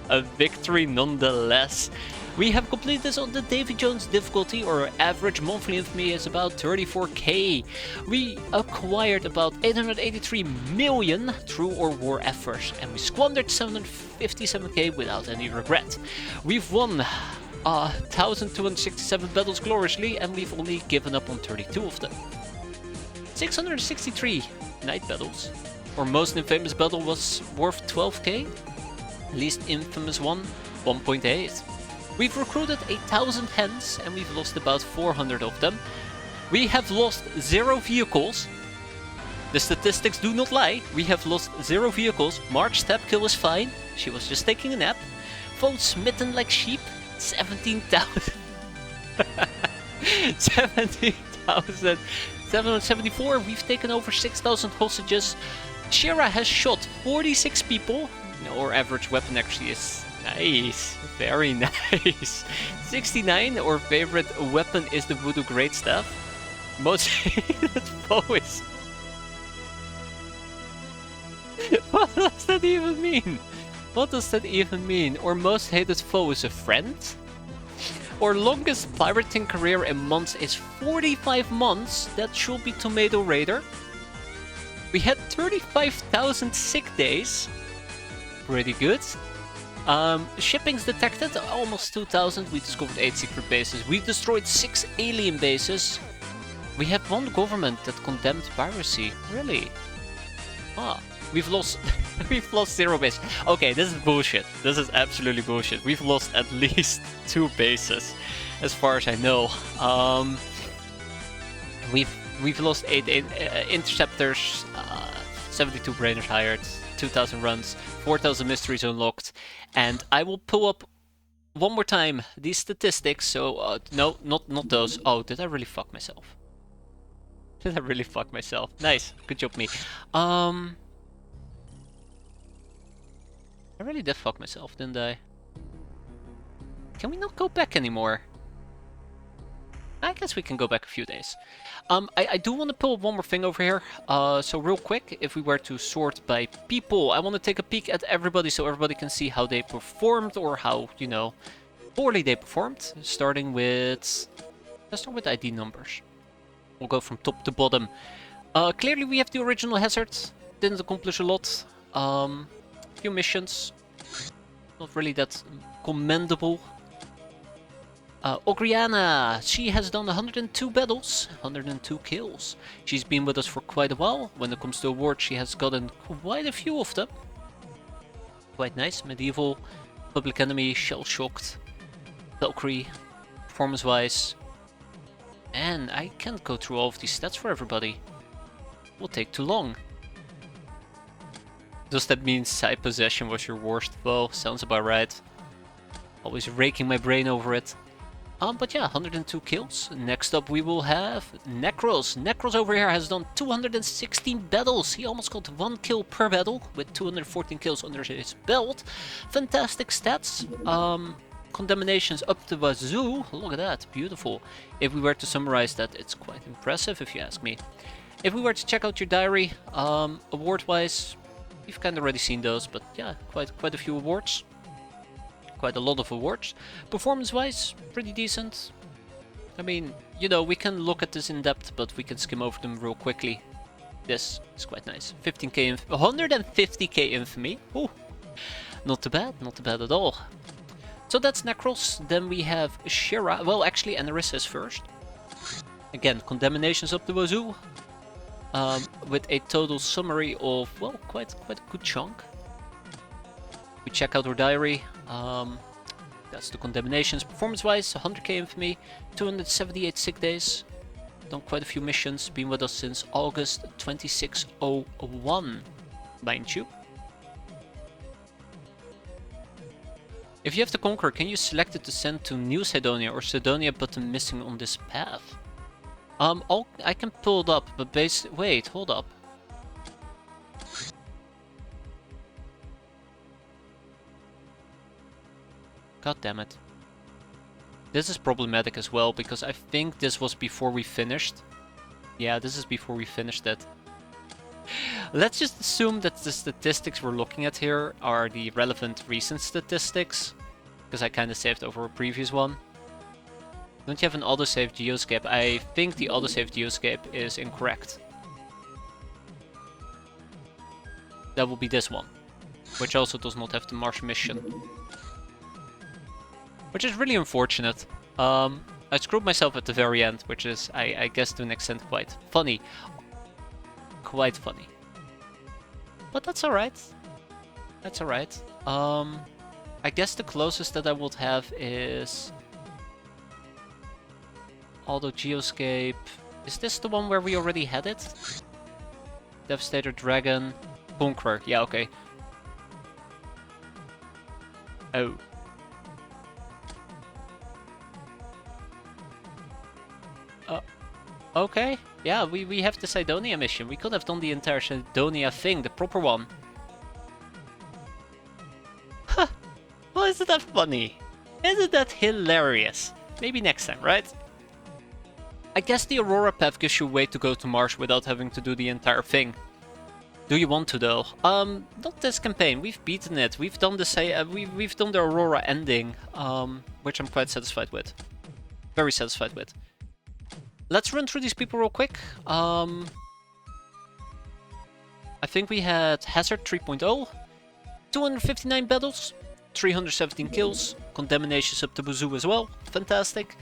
a victory nonetheless. We have completed this on the Davy Jones difficulty. Our average monthly infamy is about 34k. We acquired about 883 million through our war efforts, and we squandered 757k without any regret. We've won 1,267 battles gloriously, and we've only given up on 32 of them. 663 night battles. Our most infamous battle was worth 12k. Least infamous one, 1.8. We've recruited 1,000 hens and we've lost about 400 of them. We have lost 0 vehicles. The statistics do not lie. We have lost 0 vehicles. Mark's stab kill is fine. She was just taking a nap. Foes smitten like sheep. 17,000. 17,774. We've taken over 6,000 hostages. Shira has shot 46 people. Our average weapon actually is nice. Very nice. 69. Our favorite weapon is the Voodoo Greatstaff. Most hated foe is... What does that even mean? What does that even mean? Our most hated foe is a friend? Our longest pirating career in months is 45 months. That should be Tomato Raider. We had 35,000 sick days. Pretty good. Shippings detected, almost 2,000. We discovered 8 secret bases. We destroyed 6 alien bases. We have one government that condemned piracy. Really? Ah, we've lost we've lost 0 bases. Okay, this is bullshit. This is absolutely bullshit. We've lost at least 2 bases, as far as I know. We've lost 8 interceptors, 72 brainers hired, 2,000 runs, 4,000 mysteries unlocked, and I will pull up one more time these statistics. So no, not those. Oh, did I really fuck myself? Did I really fuck myself? Nice, good job me. I really did fuck myself, didn't I? Can we not go back anymore? I guess we can go back a few days. I do want to pull up one more thing over here. So real quick, if we were to sort by people, I want to take a peek at everybody so everybody can see how they performed or how, you know, poorly they performed. Starting with... Let's start with ID numbers. We'll go from top to bottom. Clearly we have the original Hazard. Didn't accomplish a lot. Few missions. Not really that commendable. Ogriana, she has done 102 battles, 102 kills. She's been with us for quite a while. When it comes to awards, she has gotten quite a few of them. Quite nice. Medieval, Public Enemy, Shell Shocked, Valkyrie, performance-wise. And I can't go through all of these stats for everybody. It will take too long. Does that mean Side Possession was your worst foe? Sounds about right. Always raking my brain over it. But yeah, 102 kills. Next up we will have Necros. Necros over here has done 216 battles. He almost got 1 kill per battle with 214 kills under his belt. Fantastic stats. Condemnations up the wazoo. Look at that, beautiful. If we were to summarize that, it's quite impressive if you ask me. If we were to check out your diary, award-wise, you've kind of already seen those, but yeah, quite a few awards. Quite a lot of awards. Performance-wise, pretty decent. I mean, you know, we can look at this in depth, but we can skim over them real quickly. This is quite nice. 15k, 150k infamy. Ooh, not too bad at all. So that's Necros. Then we have Shira. Well, actually, Anarissa is first. Again, condemnations up the wazoo. With a total summary of, well, quite a good chunk. We check out our diary. That's the condemnations. Performance-wise, 100k infamy, 278 sick days. Done quite a few missions. Been with us since August 2601, mind you. If you have to conquer, can you select it to send to New Cydonia or Cydonia button missing on this path? I can pull it up, but wait, hold up. God damn it. This is problematic as well, because I think this was before we finished. Yeah, this is before we finished it. Let's just assume that the statistics we're looking at here are the relevant recent statistics, because I kind of saved over a previous one. Don't you have an autosave geoscape? I think the autosave geoscape is incorrect. That will be this one, which also does not have the Mars mission. Which is really unfortunate. I screwed myself at the very end, which is, I guess to an extent, quite funny. Quite funny. But that's alright. That's alright. I guess the closest that I would have is... Auto Geoscape. Is this the one where we already had it? Devastator Dragon. Conqueror. Yeah, okay. Oh. Okay. Yeah, we have the Cydonia mission. We could have done the entire Cydonia thing, the proper one. Huh. Well, isn't that funny? Isn't that hilarious? Maybe next time, right? I guess the Aurora path gives you a way to go to Mars without having to do the entire thing. Do you want to though? Not this campaign. We've beaten it. We've done the we've done the Aurora ending, which I'm quite satisfied with. Very satisfied with. Let's run through these people real quick. I think we had Hazard 3.0, 259 battles, 317 kills, condemnations up to Bazoo as well. Fantastic.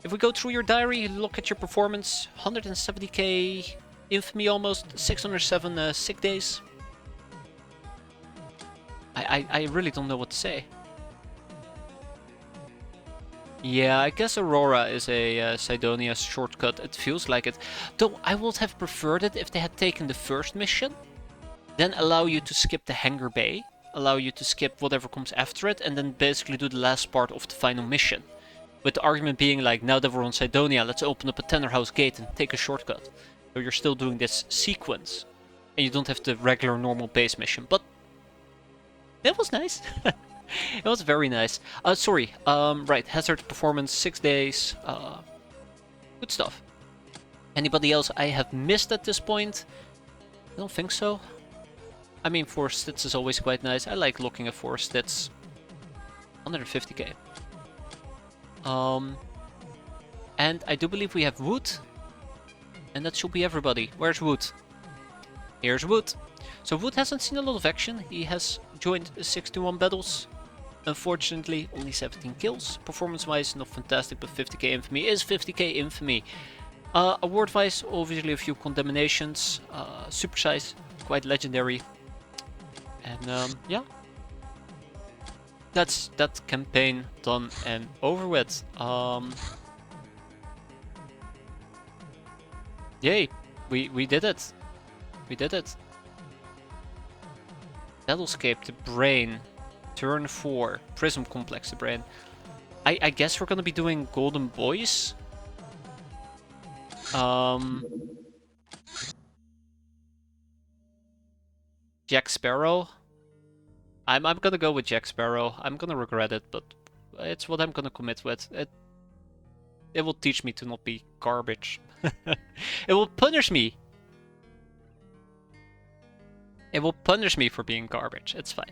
If we go through your diary, look at your performance, 170k infamy almost, 607 sick days. I really don't know what to say. Yeah, I guess Aurora is a Cydonia shortcut, it feels like it. Though I would have preferred it if they had taken the first mission, then allow you to skip the hangar bay, allow you to skip whatever comes after it, and then basically do the last part of the final mission. With the argument being like, now that we're on Cydonia, let's open up a Tenderhouse gate and take a shortcut. So you're still doing this sequence, and you don't have the regular normal base mission, but that was nice. It was very nice. Sorry, right, Hazard performance, 6 days, good stuff. Anybody else I have missed at this point? I don't think so. I mean, 4 stats is always quite nice. I like looking at 4 stats. 150k. And I do believe we have Wood. And that should be everybody. Where's Wood? Here's Wood. So Wood hasn't seen a lot of action. He has joined 61 battles. Unfortunately, only 17 kills. Performance-wise, not fantastic, but 50k infamy is 50k infamy. Award-wise, obviously a few condemnations. Super size, quite legendary. And yeah. That's that campaign done and over with. Yay, we did it. We did it. Battlescape, the brain. Turn 4, Prism Complex, the brain. I guess we're gonna be doing Golden Boys. Jack Sparrow. I'm gonna go with Jack Sparrow. I'm gonna regret it, but it's what I'm gonna commit with. It will teach me to not be garbage. It will punish me. It will punish me for being garbage. It's fine.